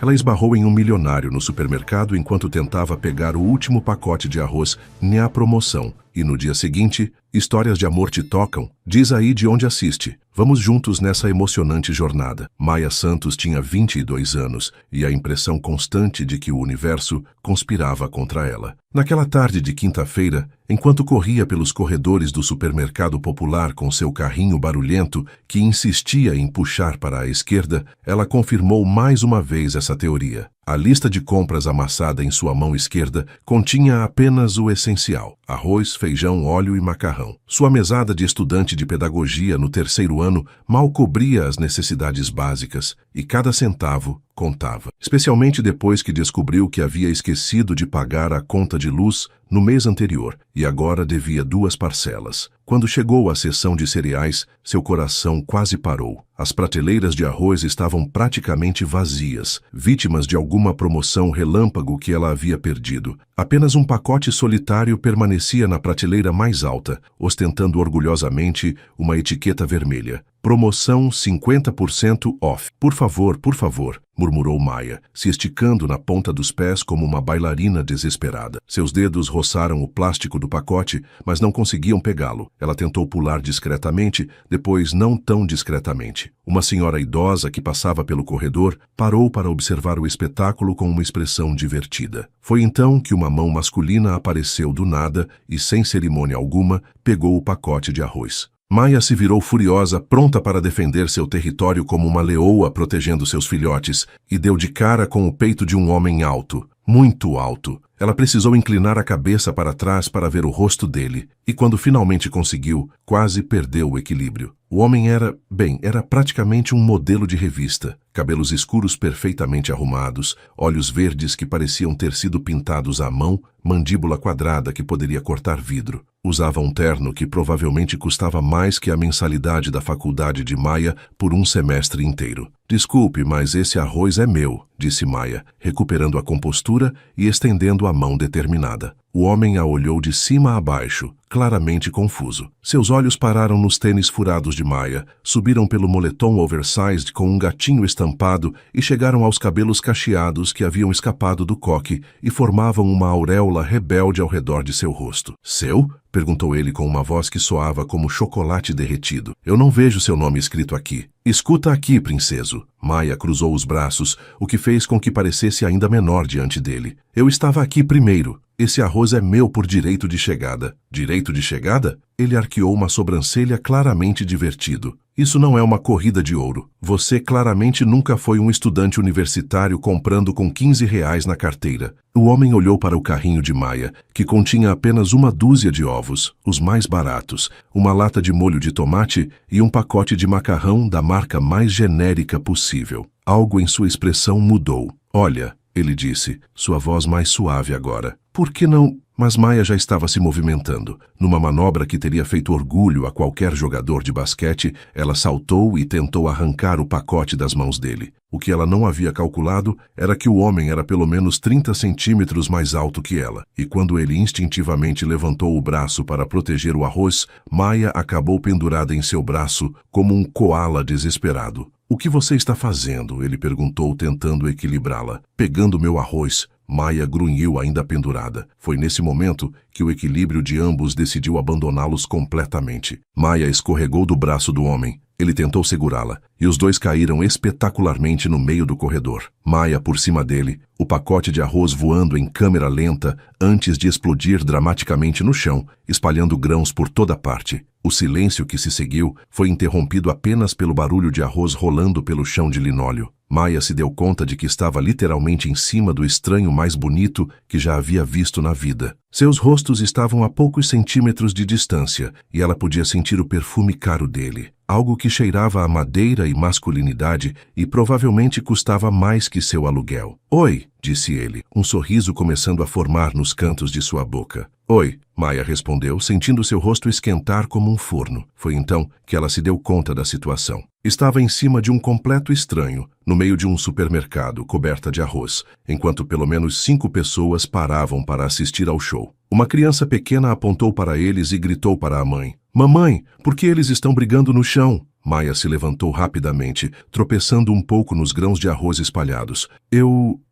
Ela esbarrou em um milionário no supermercado enquanto tentava pegar o último pacote de arroz na promoção. E no dia seguinte, Histórias de Amor Te Tocam, diz aí de onde assiste. Vamos juntos nessa emocionante jornada. Maia Santos tinha 22 anos e a impressão constante de que o universo conspirava contra ela. Naquela tarde de quinta-feira, enquanto corria pelos corredores do supermercado popular com seu carrinho barulhento que insistia em puxar para a esquerda, ela confirmou mais uma vez essa teoria. A lista de compras amassada em sua mão esquerda continha apenas o essencial: arroz, feijão, óleo e macarrão. Sua mesada de estudante de pedagogia no terceiro ano mal cobria as necessidades básicas e cada centavo contava. Especialmente depois que descobriu que havia esquecido de pagar a conta de luz no mês anterior e agora devia 2 parcelas. Quando chegou à seção de cereais, seu coração quase parou. As prateleiras de arroz estavam praticamente vazias, vítimas de alguma promoção relâmpago que ela havia perdido. Apenas um pacote solitário permanecia na prateleira mais alta, ostentando orgulhosamente uma etiqueta vermelha. Promoção 50% off. Por favor, murmurou Maia, se esticando na ponta dos pés como uma bailarina desesperada. Seus dedos roçaram o plástico do pacote, mas não conseguiam pegá-lo. Ela tentou pular discretamente, depois não tão discretamente. Uma senhora idosa que passava pelo corredor parou para observar o espetáculo com uma expressão divertida. Foi então que uma mão masculina apareceu do nada e, sem cerimônia alguma, pegou o pacote de arroz. Maia se virou furiosa, pronta para defender seu território como uma leoa protegendo seus filhotes, e deu de cara com o peito de um homem alto, muito alto. Ela precisou inclinar a cabeça para trás para ver o rosto dele, e quando finalmente conseguiu, quase perdeu o equilíbrio. O homem era praticamente um modelo de revista. Cabelos escuros perfeitamente arrumados, olhos verdes que pareciam ter sido pintados à mão, mandíbula quadrada que poderia cortar vidro. Usava um terno que provavelmente custava mais que a mensalidade da faculdade de Maia por um semestre inteiro. Desculpe, mas esse arroz é meu, disse Maia, recuperando a compostura e estendendo a mão determinada. O homem a olhou de cima a baixo, claramente confuso. Seus olhos pararam nos tênis furados de Maia, subiram pelo moletom oversized com um gatinho estampado e chegaram aos cabelos cacheados que haviam escapado do coque e formavam uma auréola rebelde ao redor de seu rosto. Seu? Perguntou ele com uma voz que soava como chocolate derretido. Eu não vejo seu nome escrito aqui. Escuta aqui, princeso. Maia cruzou os braços, o que fez com que parecesse ainda menor diante dele. Eu estava aqui primeiro. Esse arroz é meu por direito de chegada. Direito de chegada? Ele arqueou uma sobrancelha claramente divertido. Isso não é uma corrida de ouro. Você claramente nunca foi um estudante universitário comprando com R$15 na carteira. O homem olhou para o carrinho de Maia, que continha apenas uma dúzia de ovos, os mais baratos, uma lata de molho de tomate e um pacote de macarrão da marca mais genérica possível. Algo em sua expressão mudou. Olha, ele disse, sua voz mais suave agora. Por que não? Mas Maia já estava se movimentando. Numa manobra que teria feito orgulho a qualquer jogador de basquete, ela saltou e tentou arrancar o pacote das mãos dele. O que ela não havia calculado era que o homem era pelo menos 30 centímetros mais alto que ela. E quando ele instintivamente levantou o braço para proteger o arroz, Maia acabou pendurada em seu braço como um coala desesperado. O que você está fazendo? Ele perguntou, tentando equilibrá-la. Pegando meu arroz. Maia grunhiu ainda pendurada. Foi nesse momento que o equilíbrio de ambos decidiu abandoná-los completamente. Maia escorregou do braço do homem. Ele tentou segurá-la, e os dois caíram espetacularmente no meio do corredor. Maia por cima dele, o pacote de arroz voando em câmera lenta antes de explodir dramaticamente no chão, espalhando grãos por toda parte. O silêncio que se seguiu foi interrompido apenas pelo barulho de arroz rolando pelo chão de linóleo. Maia se deu conta de que estava literalmente em cima do estranho mais bonito que já havia visto na vida. Seus rostos estavam a poucos centímetros de distância e ela podia sentir o perfume caro dele. Algo que cheirava a madeira e masculinidade e provavelmente custava mais que seu aluguel. Oi, disse ele, um sorriso começando a formar nos cantos de sua boca. Oi, Maia respondeu, sentindo seu rosto esquentar como um forno. Foi então que ela se deu conta da situação. Estava em cima de um completo estranho, no meio de um supermercado coberta de arroz, enquanto pelo menos 5 pessoas paravam para assistir ao show. Uma criança pequena apontou para eles e gritou para a mãe. Mamãe, por que eles estão brigando no chão? Maia se levantou rapidamente, tropeçando um pouco nos grãos de arroz espalhados.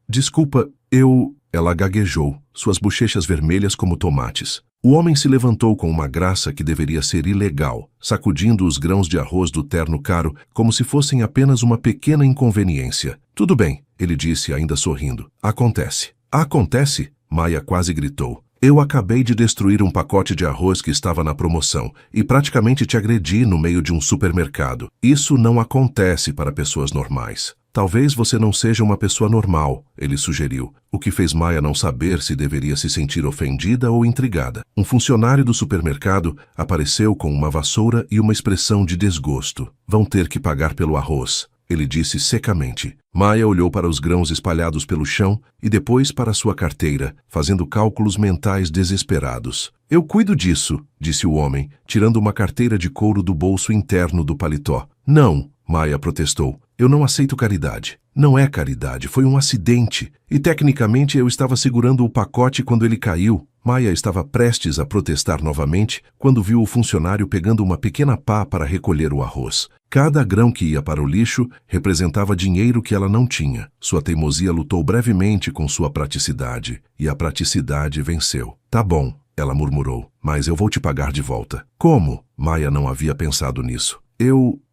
Desculpa, Ela gaguejou, suas bochechas vermelhas como tomates. O homem se levantou com uma graça que deveria ser ilegal, sacudindo os grãos de arroz do terno caro como se fossem apenas uma pequena inconveniência. Tudo bem, ele disse, ainda sorrindo. Acontece. Acontece? Maia quase gritou. Eu acabei de destruir um pacote de arroz que estava na promoção e praticamente te agredi no meio de um supermercado. Isso não acontece para pessoas normais. Talvez você não seja uma pessoa normal, ele sugeriu, o que fez Maia não saber se deveria se sentir ofendida ou intrigada. Um funcionário do supermercado apareceu com uma vassoura e uma expressão de desgosto. Vão ter que pagar pelo arroz, ele disse secamente. Maia olhou para os grãos espalhados pelo chão e depois para sua carteira, fazendo cálculos mentais desesperados. Eu cuido disso, disse o homem, tirando uma carteira de couro do bolso interno do paletó. Não, Maia protestou. Eu não aceito caridade. Não é caridade, foi um acidente. E tecnicamente eu estava segurando o pacote quando ele caiu. Maia estava prestes a protestar novamente quando viu o funcionário pegando uma pequena pá para recolher o arroz. Cada grão que ia para o lixo representava dinheiro que ela não tinha. Sua teimosia lutou brevemente com sua praticidade, e a praticidade venceu. Tá bom, ela murmurou, mas eu vou te pagar de volta. Como? Maia não havia pensado nisso.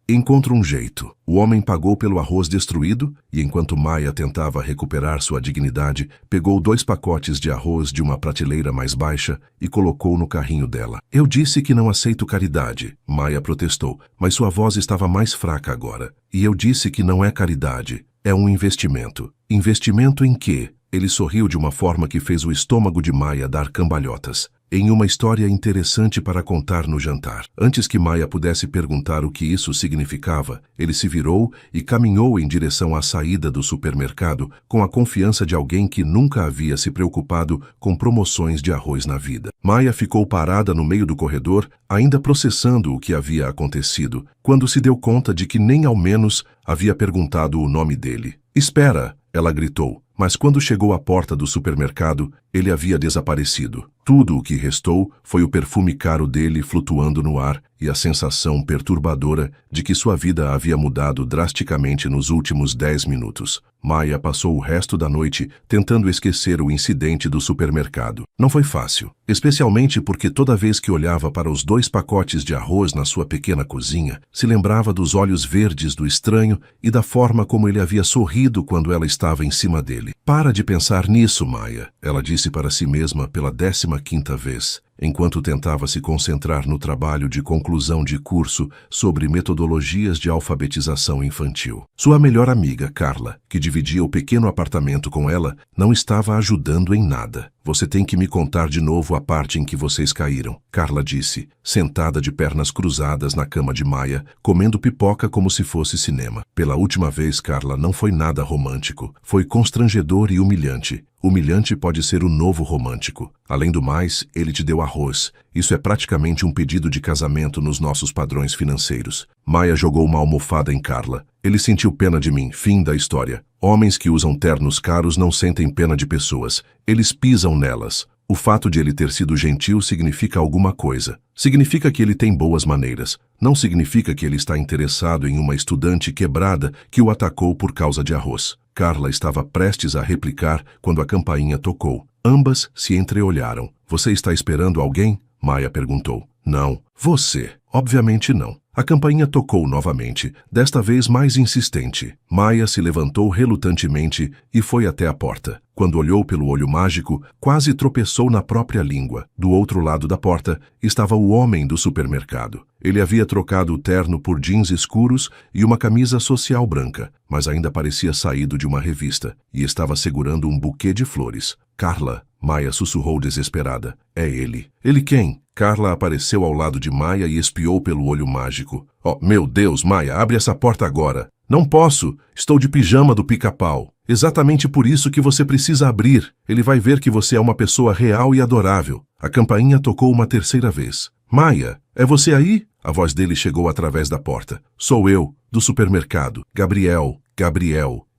Encontro um jeito. O homem pagou pelo arroz destruído e, enquanto Maia tentava recuperar sua dignidade, pegou 2 pacotes de arroz de uma prateleira mais baixa e colocou no carrinho dela. Eu disse que não aceito caridade, Maia protestou, mas sua voz estava mais fraca agora. E eu disse que não é caridade, é um investimento. Investimento em quê? Ele sorriu de uma forma que fez o estômago de Maia dar cambalhotas. Em uma história interessante para contar no jantar. Antes que Maia pudesse perguntar o que isso significava, ele se virou e caminhou em direção à saída do supermercado com a confiança de alguém que nunca havia se preocupado com promoções de arroz na vida. Maia ficou parada no meio do corredor, ainda processando o que havia acontecido, quando se deu conta de que nem ao menos havia perguntado o nome dele. Espera, ela gritou. Mas quando chegou à porta do supermercado, ele havia desaparecido. Tudo o que restou foi o perfume caro dele flutuando no ar e a sensação perturbadora de que sua vida havia mudado drasticamente nos últimos 10 minutos. Maia passou o resto da noite tentando esquecer o incidente do supermercado. Não foi fácil, especialmente porque toda vez que olhava para os 2 pacotes de arroz na sua pequena cozinha, se lembrava dos olhos verdes do estranho e da forma como ele havia sorrido quando ela estava em cima dele. Para de pensar nisso, Maia, ela disse para si mesma pela 15ª vez, enquanto tentava se concentrar no trabalho de conclusão de curso sobre metodologias de alfabetização infantil. Sua melhor amiga, Carla, que dividia o pequeno apartamento com ela, não estava ajudando em nada. Você tem que me contar de novo a parte em que vocês caíram, Carla disse, sentada de pernas cruzadas na cama de Maia, comendo pipoca como se fosse cinema. Pela última vez, Carla, não foi nada romântico. Foi constrangedor e humilhante. Humilhante pode ser o novo romântico. Além do mais, ele te deu arroz. Isso é praticamente um pedido de casamento nos nossos padrões financeiros. Maia jogou uma almofada em Carla. Ele sentiu pena de mim. Fim da história. Homens que usam ternos caros não sentem pena de pessoas. Eles pisam nelas. O fato de ele ter sido gentil significa alguma coisa. Significa que ele tem boas maneiras. Não significa que ele está interessado em uma estudante quebrada que o atacou por causa de arroz. Carla estava prestes a replicar quando a campainha tocou. Ambas se entreolharam. Você está esperando alguém? Maia perguntou. Não. Você. Obviamente não. A campainha tocou novamente, desta vez mais insistente. Maia se levantou relutantemente e foi até a porta. Quando olhou pelo olho mágico, quase tropeçou na própria língua. Do outro lado da porta estava o homem do supermercado. Ele havia trocado o terno por jeans escuros e uma camisa social branca, mas ainda parecia saído de uma revista, e estava segurando um buquê de flores. Carla, Maia sussurrou desesperada. É ele. Ele quem? Carla apareceu ao lado de Maia e espiou pelo olho mágico. Oh, meu Deus, Maia, abre essa porta agora. Não posso. Estou de pijama do pica-pau. Exatamente por isso que você precisa abrir. Ele vai ver que você é uma pessoa real e adorável. A campainha tocou uma 3ª vez. Maia, é você aí? A voz dele chegou através da porta. Sou eu, do supermercado. Gabriel.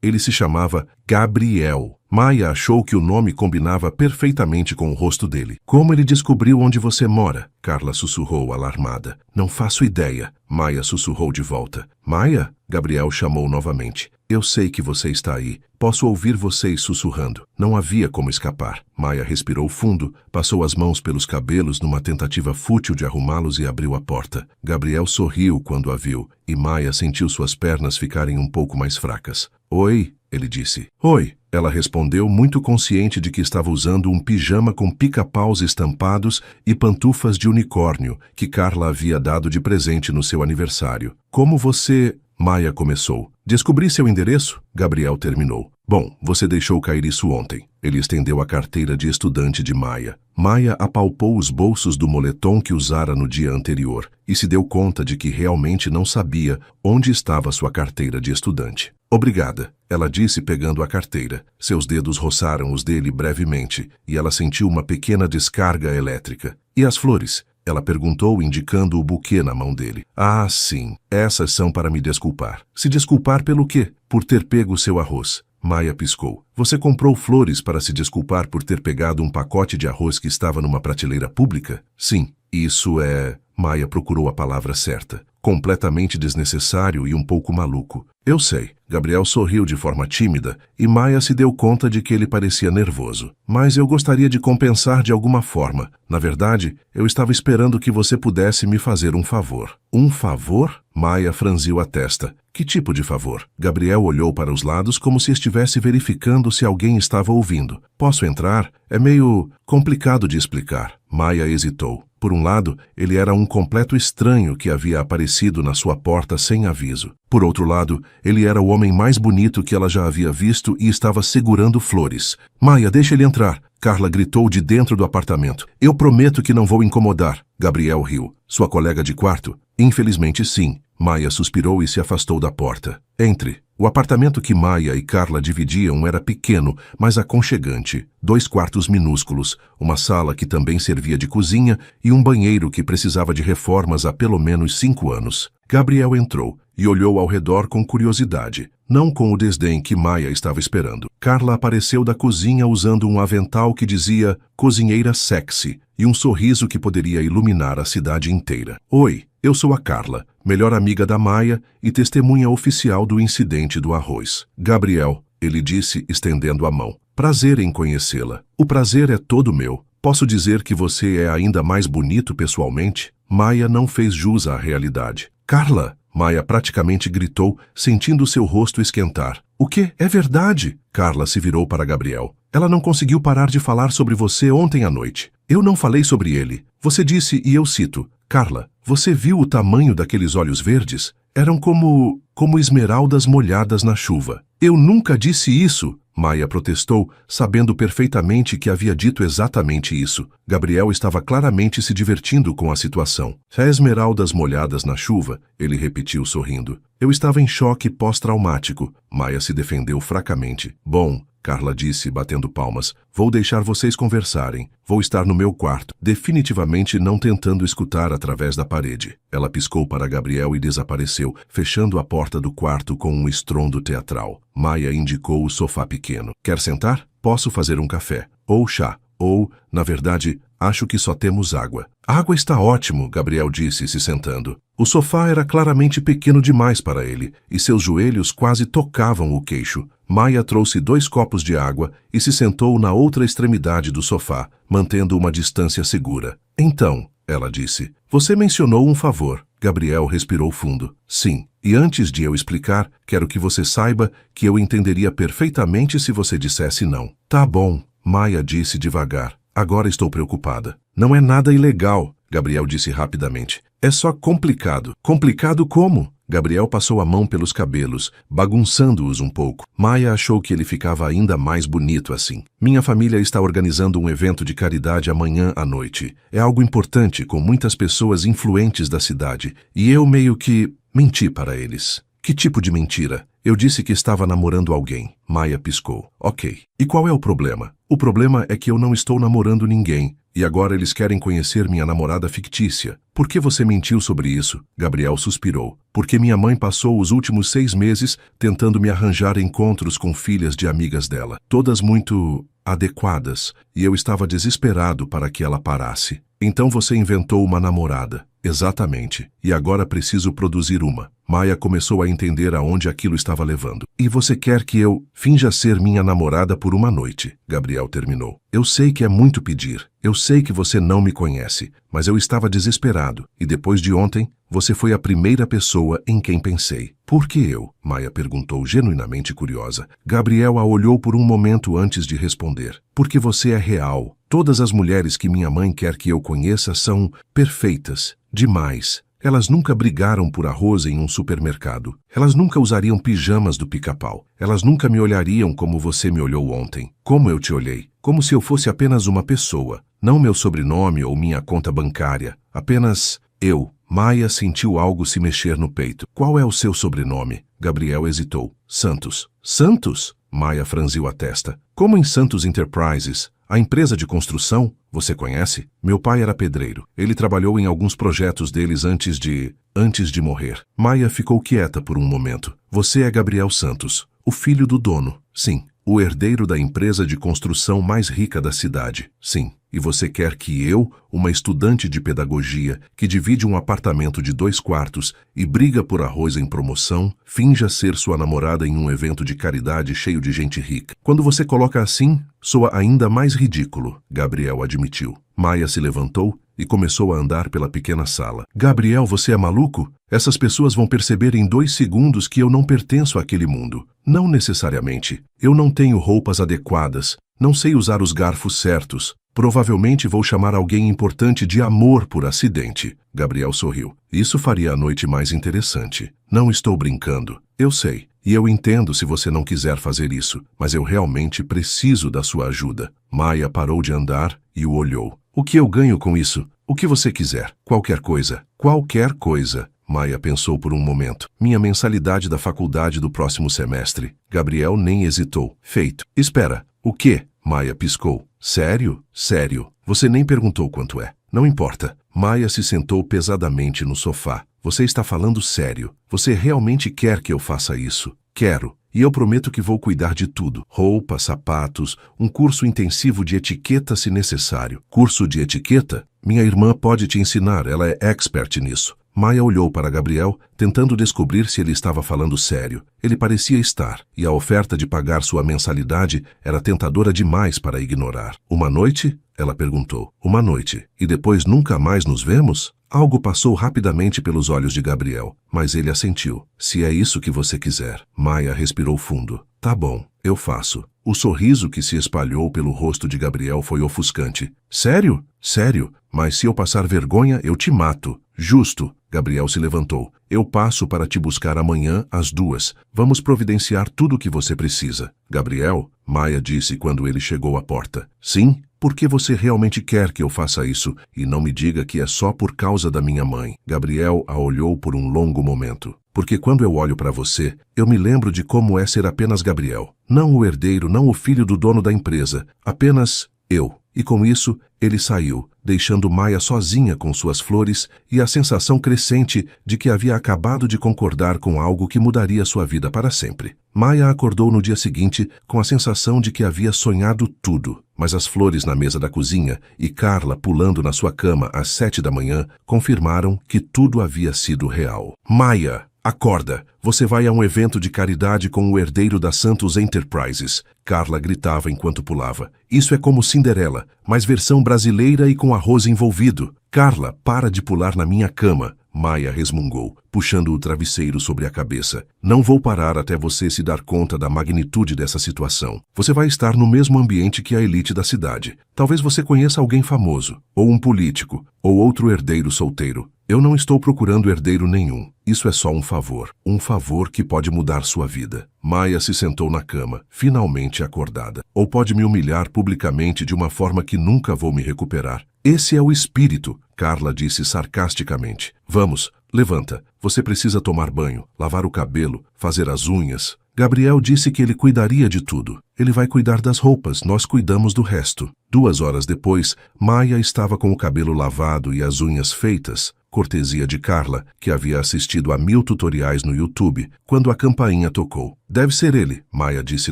Ele se chamava Gabriel. Maia achou que o nome combinava perfeitamente com o rosto dele. Como ele descobriu onde você mora? Carla sussurrou, alarmada. Não faço ideia. Maia sussurrou de volta. Maia? Gabriel chamou novamente. Eu sei que você está aí. Posso ouvir vocês sussurrando. Não havia como escapar. Maia respirou fundo, passou as mãos pelos cabelos numa tentativa fútil de arrumá-los e abriu a porta. Gabriel sorriu quando a viu, e Maia sentiu suas pernas ficarem um pouco mais fracas. Oi, ele disse. Oi. Ela respondeu, muito consciente de que estava usando um pijama com pica-paus estampados e pantufas de unicórnio que Carla havia dado de presente no seu aniversário. Como você... Maia começou. Descobri seu endereço? Gabriel terminou. Bom, você deixou cair isso ontem. Ele estendeu a carteira de estudante de Maia. Maia apalpou os bolsos do moletom que usara no dia anterior e se deu conta de que realmente não sabia onde estava sua carteira de estudante. Obrigada, ela disse pegando a carteira. Seus dedos roçaram os dele brevemente e ela sentiu uma pequena descarga elétrica. E as flores? Ela perguntou, indicando o buquê na mão dele. Ah, sim, essas são para me desculpar. Se desculpar pelo quê? Por ter pego seu arroz. Maia piscou. Você comprou flores para se desculpar por ter pegado um pacote de arroz que estava numa prateleira pública? Sim, isso é... Maia procurou a palavra certa. Completamente desnecessário e um pouco maluco. Eu sei. Gabriel sorriu de forma tímida e Maia se deu conta de que ele parecia nervoso. Mas eu gostaria de compensar de alguma forma. Na verdade, eu estava esperando que você pudesse me fazer um favor. Um favor? Maia franziu a testa. Que tipo de favor? Gabriel olhou para os lados como se estivesse verificando se alguém estava ouvindo. Posso entrar? É meio complicado de explicar. Maia hesitou. Por um lado, ele era um completo estranho que havia aparecido na sua porta sem aviso. Por outro lado, ele era o homem mais bonito que ela já havia visto e estava segurando flores. Maia, deixa ele entrar. Carla gritou de dentro do apartamento. Eu prometo que não vou incomodar. Gabriel riu. Sua colega de quarto? Infelizmente sim. Maia suspirou e se afastou da porta. Entre. O apartamento que Maia e Carla dividiam era pequeno, mas aconchegante. 2 quartos minúsculos, uma sala que também servia de cozinha e um banheiro que precisava de reformas há pelo menos 5 anos. Gabriel entrou e olhou ao redor com curiosidade, não com o desdém que Maia estava esperando. Carla apareceu da cozinha usando um avental que dizia cozinheira sexy e um sorriso que poderia iluminar a cidade inteira. Oi, eu sou a Carla, melhor amiga da Maia e testemunha oficial do incidente do arroz. Gabriel, ele disse, estendendo a mão. Prazer em conhecê-la. O prazer é todo meu. Posso dizer que você é ainda mais bonito pessoalmente? Maia não fez jus à realidade. Carla! Maia praticamente gritou, sentindo seu rosto esquentar. O quê? É verdade! Carla se virou para Gabriel. Ela não conseguiu parar de falar sobre você ontem à noite. Eu não falei sobre ele. Você disse, e eu cito, Carla, você viu o tamanho daqueles olhos verdes? Eram como esmeraldas molhadas na chuva. Eu nunca disse isso! Maia protestou, sabendo perfeitamente que havia dito exatamente isso. Gabriel estava claramente se divertindo com a situação. Esmeraldas molhadas na chuva, ele repetiu sorrindo. Eu estava em choque pós-traumático. Maia se defendeu fracamente. Bom, Carla disse, batendo palmas. Vou deixar vocês conversarem. Vou estar no meu quarto, definitivamente não tentando escutar através da parede. Ela piscou para Gabriel e desapareceu, fechando a porta do quarto com um estrondo teatral. Maia indicou o sofá pequeno. Quer sentar? Posso fazer um café. Ou chá. Ou, na verdade, acho que só temos água. Água está ótimo, Gabriel disse, se sentando. O sofá era claramente pequeno demais para ele, e seus joelhos quase tocavam o queixo. Maia trouxe 2 copos de água e se sentou na outra extremidade do sofá, mantendo uma distância segura. Então, ela disse, você mencionou um favor. Gabriel respirou fundo. Sim, e antes de eu explicar, quero que você saiba que eu entenderia perfeitamente se você dissesse não. Tá bom, Maia disse devagar. Agora estou preocupada. Não é nada ilegal, Gabriel disse rapidamente. É só complicado. Complicado como? Gabriel passou a mão pelos cabelos, bagunçando-os um pouco. Maia achou que ele ficava ainda mais bonito assim. Minha família está organizando um evento de caridade amanhã à noite. É algo importante, com muitas pessoas influentes da cidade. E eu meio que menti para eles. Que tipo de mentira? Eu disse que estava namorando alguém. Maia piscou. Ok. E qual é o problema? O problema é que eu não estou namorando ninguém. E agora eles querem conhecer minha namorada fictícia. Por que você mentiu sobre isso? Gabriel suspirou. Porque minha mãe passou os últimos 6 meses tentando me arranjar encontros com filhas de amigas dela. Todas muito adequadas. E eu estava desesperado para que ela parasse. Então você inventou uma namorada. Exatamente. E agora preciso produzir uma. Maia começou a entender aonde aquilo estava levando. E você quer que eu finja ser minha namorada por uma noite? Gabriel terminou. Eu sei que é muito pedir. Eu sei que você não me conhece. Mas eu estava desesperado. E depois de ontem, você foi a primeira pessoa em quem pensei. Por que eu? Maia perguntou, genuinamente curiosa. Gabriel a olhou por um momento antes de responder. Porque você é real. Todas as mulheres que minha mãe quer que eu conheça são perfeitas. Demais. Elas nunca brigaram por arroz em um supermercado. Elas nunca usariam pijamas do Pica-Pau. Elas nunca me olhariam como você me olhou ontem. Como eu te olhei. Como se eu fosse apenas uma pessoa. Não meu sobrenome ou minha conta bancária. Apenas eu. Maia sentiu algo se mexer no peito. Qual é o seu sobrenome? Gabriel hesitou. Santos. Santos? Maia franziu a testa. Como em Santos Enterprises? A empresa de construção, você conhece? Meu pai era pedreiro. Ele trabalhou em alguns projetos deles antes de morrer. Maia ficou quieta por um momento. Você é Gabriel Santos, o filho do dono. Sim. O herdeiro da empresa de construção mais rica da cidade. Sim. E você quer que eu, uma estudante de pedagogia, que divide um apartamento de 2 quartos e briga por arroz em promoção, finja ser sua namorada em um evento de caridade cheio de gente rica. Quando você coloca assim, soa ainda mais ridículo, Gabriel admitiu. Maia se levantou e começou a andar pela pequena sala. Gabriel, você é maluco? Essas pessoas vão perceber em 2 segundos que eu não pertenço àquele mundo. Não necessariamente. Eu não tenho roupas adequadas, não sei usar os garfos certos. Provavelmente vou chamar alguém importante de amor por acidente. Gabriel sorriu. Isso faria a noite mais interessante. Não estou brincando. Eu sei. E eu entendo se você não quiser fazer isso, mas eu realmente preciso da sua ajuda. Maia parou de andar e o olhou. O que eu ganho com isso? O que você quiser. Qualquer coisa. Qualquer coisa. Maia pensou por um momento. Minha mensalidade da faculdade do próximo semestre. Gabriel nem hesitou. Feito. Espera. O quê? Maia piscou. Sério? Sério. Você nem perguntou quanto é. Não importa. Maia se sentou pesadamente no sofá. Você está falando sério. Você realmente quer que eu faça isso? Quero. E eu prometo que vou cuidar de tudo. Roupa, sapatos, um curso intensivo de etiqueta se necessário. Curso de etiqueta? Minha irmã pode te ensinar, ela é expert nisso. Maia olhou para Gabriel, tentando descobrir se ele estava falando sério. Ele parecia estar, e a oferta de pagar sua mensalidade era tentadora demais para ignorar. Uma noite? Ela perguntou. Uma noite. E depois nunca mais nos vemos? Algo passou rapidamente pelos olhos de Gabriel, mas ele assentiu. Se é isso que você quiser. Maia respirou fundo. Tá bom, eu faço. O sorriso que se espalhou pelo rosto de Gabriel foi ofuscante. Sério? Sério? Mas se eu passar vergonha, eu te mato. Justo. Gabriel se levantou. Eu passo para te buscar amanhã às 2. Vamos providenciar tudo o que você precisa. Gabriel? Maia disse quando ele chegou à porta. Sim? Porque você realmente quer que eu faça isso e não me diga que é só por causa da minha mãe. Gabriel a olhou por um longo momento. Porque quando eu olho para você, eu me lembro de como é ser apenas Gabriel. Não o herdeiro, não o filho do dono da empresa. Apenas eu. E com isso, ele saiu, deixando Maia sozinha com suas flores e a sensação crescente de que havia acabado de concordar com algo que mudaria sua vida para sempre. Maia acordou no dia seguinte com a sensação de que havia sonhado tudo, mas as flores na mesa da cozinha e Carla pulando na sua cama às 7 da manhã confirmaram que tudo havia sido real. Maia! Acorda! Você vai a um evento de caridade com o herdeiro da Santos Enterprises. Carla gritava enquanto pulava. Isso é como Cinderela, mas versão brasileira e com arroz envolvido. Carla, para de pular na minha cama. Maia resmungou, puxando o travesseiro sobre a cabeça. Não vou parar até você se dar conta da magnitude dessa situação. Você vai estar no mesmo ambiente que a elite da cidade. Talvez você conheça alguém famoso, ou um político, ou outro herdeiro solteiro. Eu não estou procurando herdeiro nenhum. Isso é só um favor que pode mudar sua vida. Maia se sentou na cama, finalmente acordada. Ou pode me humilhar publicamente de uma forma que nunca vou me recuperar. Esse é o espírito, Carla disse sarcasticamente. Vamos, Levanta, você precisa tomar banho, lavar o cabelo, fazer as unhas. Gabriel disse que ele cuidaria de tudo. Ele vai cuidar das roupas, nós cuidamos do resto. 2 horas depois, Maia estava com o cabelo lavado e as unhas feitas, cortesia de Carla, que havia assistido a 1000 tutoriais no YouTube, quando a campainha tocou. Deve ser ele, Maia disse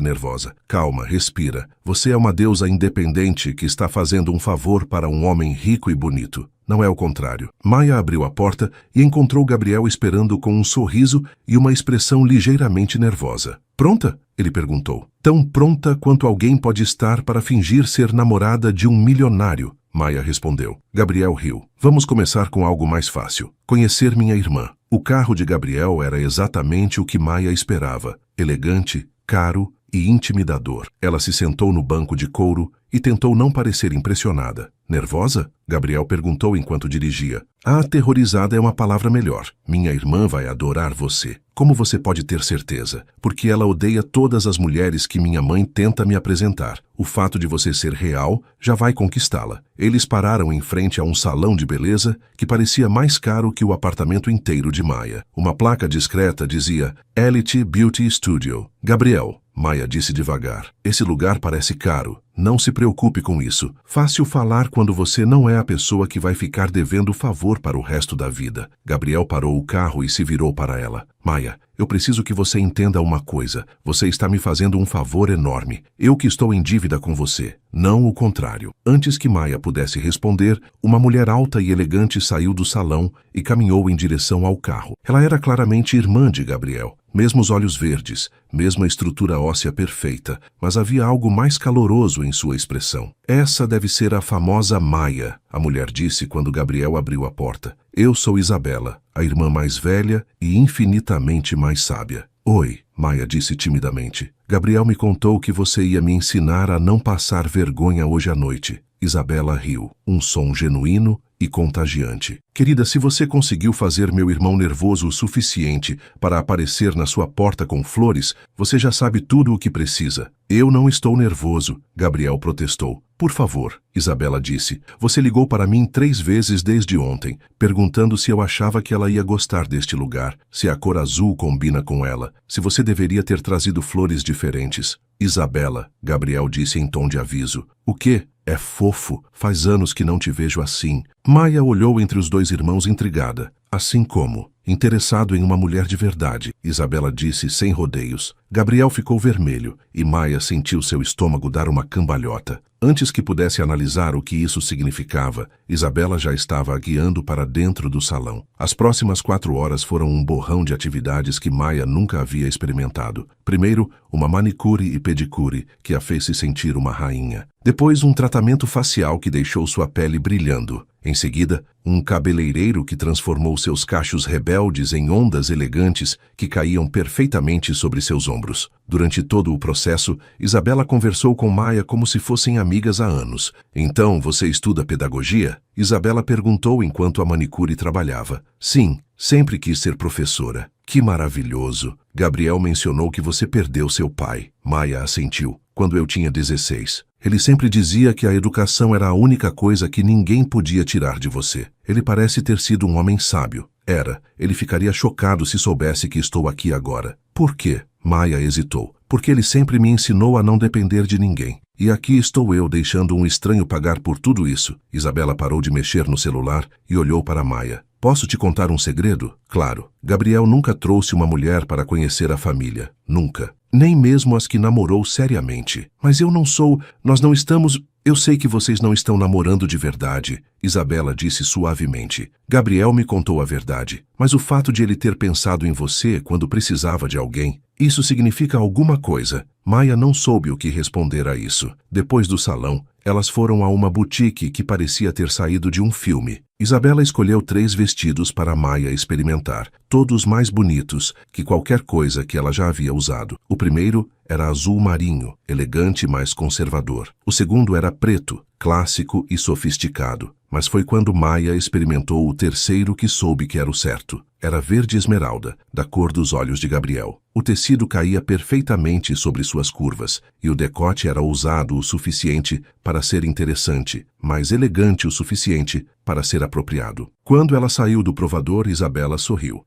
nervosa. Calma, respira. Você é uma deusa independente que está fazendo um favor para um homem rico e bonito. Não é o contrário. Maia abriu a porta e encontrou Gabriel esperando com um sorriso e uma expressão ligeiramente nervosa. Pronta? Ele perguntou. Tão pronta quanto alguém pode estar para fingir ser namorada de um milionário, Maia respondeu. Gabriel riu. Vamos começar com algo mais fácil. Conhecer minha irmã. O carro de Gabriel era exatamente o que Maia esperava. Elegante, caro e intimidador. Ela se sentou no banco de couro e tentou não parecer impressionada. Nervosa? Gabriel perguntou enquanto dirigia. Aterrorizada é uma palavra melhor. Minha irmã vai adorar você. Como você pode ter certeza? Porque ela odeia todas as mulheres que minha mãe tenta me apresentar. O fato de você ser real já vai conquistá-la. Eles pararam em frente a um salão de beleza que parecia mais caro que o apartamento inteiro de Maia. Uma placa discreta dizia Elite Beauty Studio. Gabriel, Maia disse devagar. Esse lugar parece caro. Não se preocupe com isso. Fácil falar quando você não é a pessoa que vai ficar devendo favor para o resto da vida. Gabriel parou o carro e se virou para ela. Maia, eu preciso que você entenda uma coisa. Você está me fazendo um favor enorme. Eu que estou em dívida com você. Não o contrário. Antes que Maia pudesse responder, uma mulher alta e elegante saiu do salão e caminhou em direção ao carro. Ela era claramente irmã de Gabriel. Mesmos olhos verdes, mesma estrutura óssea perfeita, mas havia algo mais caloroso em sua expressão. Essa deve ser a famosa Maia, a mulher disse quando Gabriel abriu a porta. Eu sou Isabela, a irmã mais velha e infinitamente mais sábia. Oi, Maia disse timidamente. Gabriel me contou que você ia me ensinar a não passar vergonha hoje à noite. Isabela riu, um som genuíno e contagiante. Querida, se você conseguiu fazer meu irmão nervoso o suficiente para aparecer na sua porta com flores, você já sabe tudo o que precisa. Eu não estou nervoso, Gabriel protestou. Por favor, Isabela disse. Você ligou para mim 3 vezes desde ontem, perguntando se eu achava que ela ia gostar deste lugar, se a cor azul combina com ela, se você deveria ter trazido flores diferentes. Isabela, Gabriel disse em tom de aviso. O quê? É fofo. Faz anos que não te vejo assim. Maia olhou entre os 2 irmãos intrigada. Assim como? Interessado em uma mulher de verdade, Isabela disse sem rodeios. Gabriel ficou vermelho e Maia sentiu seu estômago dar uma cambalhota. Antes que pudesse analisar o que isso significava, Isabela já estava a guiando para dentro do salão. As próximas 4 horas foram um borrão de atividades que Maia nunca havia experimentado. Primeiro, uma manicure e pedicure, que a fez se sentir uma rainha. Depois, um tratamento facial que deixou sua pele brilhando. Em seguida, um cabeleireiro que transformou seus cachos rebeldes em ondas elegantes que caíam perfeitamente sobre seus ombros. Durante todo o processo, Isabela conversou com Maia como se fossem amigas há anos. Então, você estuda pedagogia? Isabela perguntou enquanto a manicure trabalhava. Sim, sempre quis ser professora. Que maravilhoso! Gabriel mencionou que você perdeu seu pai. Maia assentiu. Quando eu tinha 16. Ele sempre dizia que a educação era a única coisa que ninguém podia tirar de você. Ele parece ter sido um homem sábio. Era. Ele ficaria chocado se soubesse que estou aqui agora. Por quê? Maia hesitou. Porque ele sempre me ensinou a não depender de ninguém. E aqui estou eu deixando um estranho pagar por tudo isso. Isabela parou de mexer no celular e olhou para Maia. Posso te contar um segredo? Claro. Gabriel nunca trouxe uma mulher para conhecer a família. Nunca. Nem mesmo as que namorou seriamente. Mas eu não sou... Nós não estamos... Eu sei que vocês não estão namorando de verdade, Isabela disse suavemente. Gabriel me contou a verdade. Mas o fato de ele ter pensado em você quando precisava de alguém, isso significa alguma coisa. Maia não soube o que responder a isso. Depois do salão, elas foram a uma boutique que parecia ter saído de um filme. Isabela escolheu 3 vestidos para Maia experimentar, todos mais bonitos que qualquer coisa que ela já havia usado. O primeiro era azul marinho, elegante, mas conservador. O segundo era preto, clássico e sofisticado. Mas foi quando Maia experimentou o terceiro que soube que era o certo. Era verde esmeralda, da cor dos olhos de Gabriel. O tecido caía perfeitamente sobre suas curvas, e o decote era ousado o suficiente para ser interessante, mas elegante o suficiente para ser apropriado. Quando ela saiu do provador, Isabela sorriu.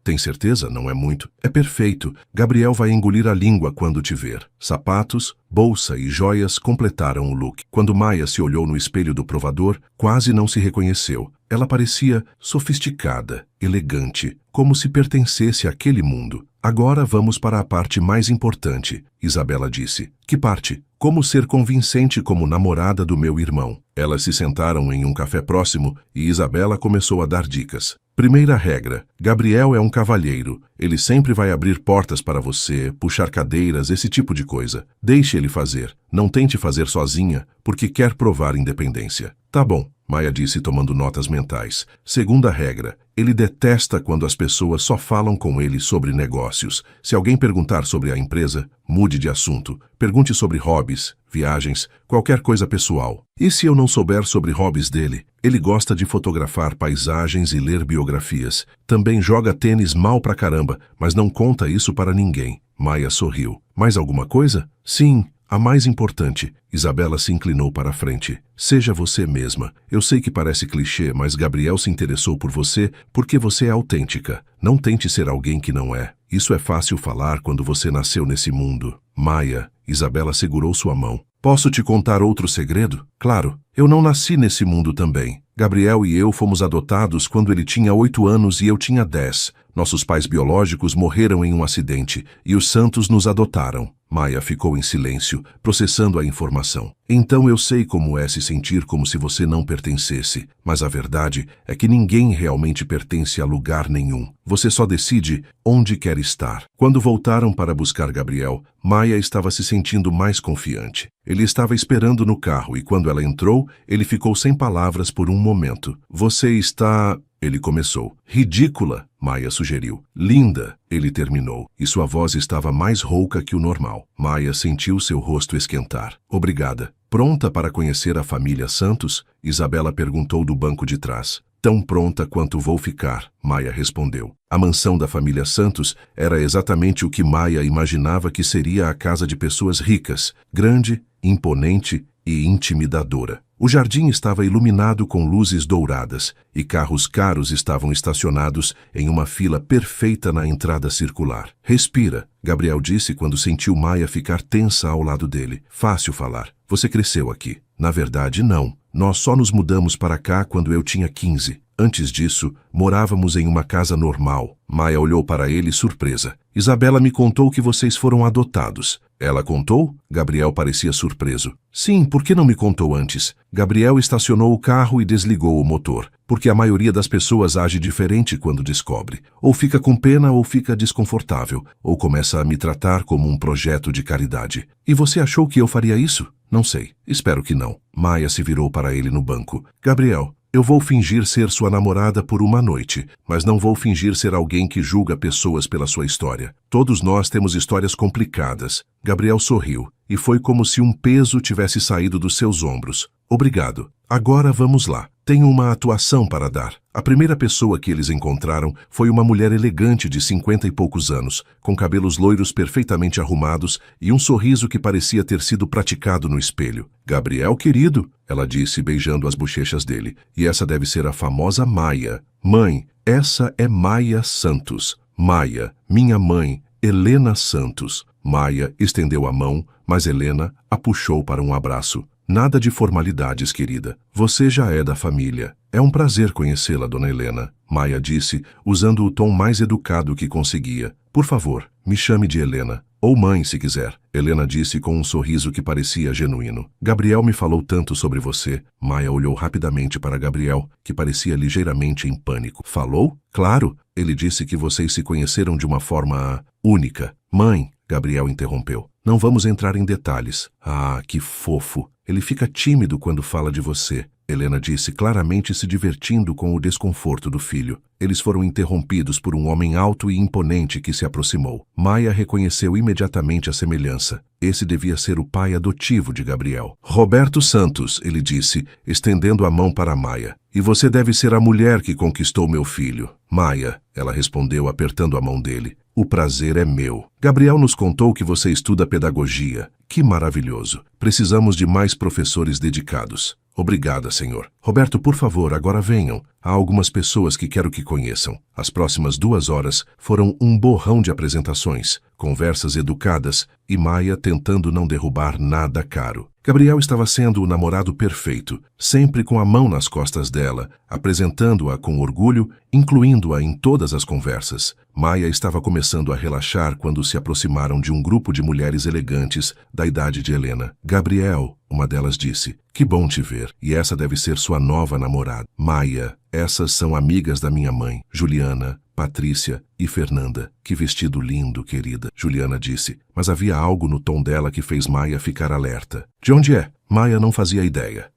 Tem certeza? Não é muito. É perfeito. Gabriel vai engolir a língua quando te ver. Sapatos, bolsa e joias completaram o look. Quando Maia se olhou no espelho do provador, quase não se reconheceu. Ela parecia sofisticada, elegante, como se pertencesse àquele mundo. Agora vamos para a parte mais importante, Isabela disse. Que parte? Como ser convincente como namorada do meu irmão. Elas se sentaram em um café próximo e Isabela começou a dar dicas. Primeira regra: Gabriel é um cavalheiro. Ele sempre vai abrir portas para você, puxar cadeiras, esse tipo de coisa. Deixe ele fazer. Não tente fazer sozinha, porque quer provar independência. Tá bom, Maia disse tomando notas mentais. Segunda regra: ele detesta quando as pessoas só falam com ele sobre negócios. Se alguém perguntar sobre a empresa, mude de assunto. Pergunte sobre hobbies, viagens, qualquer coisa pessoal. E se eu não souber sobre hobbies dele? Ele gosta de fotografar paisagens e ler biografias. Também joga tênis mal pra caramba, mas não conta isso para ninguém. Maia sorriu. Mais alguma coisa? Sim. A mais importante, Isabela se inclinou para a frente. Seja você mesma. Eu sei que parece clichê, mas Gabriel se interessou por você porque você é autêntica. Não tente ser alguém que não é. Isso é fácil falar quando você nasceu nesse mundo. Maia, Isabela segurou sua mão. Posso te contar outro segredo? Claro, eu não nasci nesse mundo também. Gabriel e eu fomos adotados quando ele tinha 8 anos e eu tinha 10. Nossos pais biológicos morreram em um acidente e os santos nos adotaram. Maia ficou em silêncio, processando a informação. Então eu sei como é se sentir como se você não pertencesse, mas a verdade é que ninguém realmente pertence a lugar nenhum. Você só decide onde quer estar. Quando voltaram para buscar Gabriel, Maia estava se sentindo mais confiante. Ele estava esperando no carro e quando ela entrou, ele ficou sem palavras por um momento. Você está... Ele começou. Ridícula, Maia sugeriu. Linda, ele terminou, e sua voz estava mais rouca que o normal. Maia sentiu seu rosto esquentar. Obrigada. Pronta para conhecer a família Santos? Isabela perguntou do banco de trás. Tão pronta quanto vou ficar, Maia respondeu. A mansão da família Santos era exatamente o que Maia imaginava que seria a casa de pessoas ricas, grande, imponente e intimidadora. O jardim estava iluminado com luzes douradas e carros caros estavam estacionados em uma fila perfeita na entrada circular. Respira, Gabriel disse quando sentiu Maia ficar tensa ao lado dele. Fácil falar. Você cresceu aqui. Na verdade, não. Nós só nos mudamos para cá quando eu tinha 15. Antes disso, morávamos em uma casa normal. Maia olhou para ele surpresa. Isabela me contou que vocês foram adotados. Ela contou? Gabriel parecia surpreso. Sim, por que não me contou antes? Gabriel estacionou o carro e desligou o motor, porque a maioria das pessoas age diferente quando descobre. Ou fica com pena ou fica desconfortável, ou começa a me tratar como um projeto de caridade. E você achou que eu faria isso? Não sei. Espero que não. Maia se virou para ele no banco. Gabriel, eu vou fingir ser sua namorada por uma noite, mas não vou fingir ser alguém que julga pessoas pela sua história. Todos nós temos histórias complicadas. Gabriel sorriu, e foi como se um peso tivesse saído dos seus ombros. Obrigado. Agora vamos lá. Tenho uma atuação para dar. A primeira pessoa que eles encontraram foi uma mulher elegante de 50 e poucos anos, com cabelos loiros perfeitamente arrumados e um sorriso que parecia ter sido praticado no espelho. Gabriel, querido, ela disse, beijando as bochechas dele. E essa deve ser a famosa Maia. Mãe, essa é Maia Santos. Maia, minha mãe, Helena Santos. Maia estendeu a mão, mas Helena a puxou para um abraço. Nada de formalidades, querida. Você já é da família. É um prazer conhecê-la, dona Helena. Maia disse, usando o tom mais educado que conseguia. Por favor, me chame de Helena. Ou mãe, se quiser. Helena disse com um sorriso que parecia genuíno. Gabriel me falou tanto sobre você. Maia olhou rapidamente para Gabriel, que parecia ligeiramente em pânico. Falou? Claro. Ele disse que vocês se conheceram de uma forma única. Mãe, Gabriel interrompeu. Não vamos entrar em detalhes. Ah, que fofo. Ele fica tímido quando fala de você. Helena disse, claramente se divertindo com o desconforto do filho. Eles foram interrompidos por um homem alto e imponente que se aproximou. Maia reconheceu imediatamente a semelhança. Esse devia ser o pai adotivo de Gabriel. Roberto Santos, ele disse, estendendo a mão para Maia. E você deve ser a mulher que conquistou meu filho. Maia, ela respondeu apertando a mão dele. O prazer é meu. Gabriel nos contou que você estuda pedagogia. Que maravilhoso. Precisamos de mais professores dedicados. Obrigada, senhor. Roberto, por favor, agora venham. Há algumas pessoas que quero que conheçam. As próximas 2 horas foram um borrão de apresentações, conversas educadas e Maia tentando não derrubar nada caro. Gabriel estava sendo o namorado perfeito, sempre com a mão nas costas dela, apresentando-a com orgulho, incluindo-a em todas as conversas. Maia estava começando a relaxar quando se aproximaram de um grupo de mulheres elegantes da idade de Helena. Gabriel, uma delas disse, que bom te ver, e essa deve ser sua nova namorada. Maia, essas são amigas da minha mãe, Juliana, Patrícia e Fernanda. Que vestido lindo, querida, Juliana disse, mas havia algo no tom dela que fez Maia ficar alerta. De onde é? Maia não fazia ideia.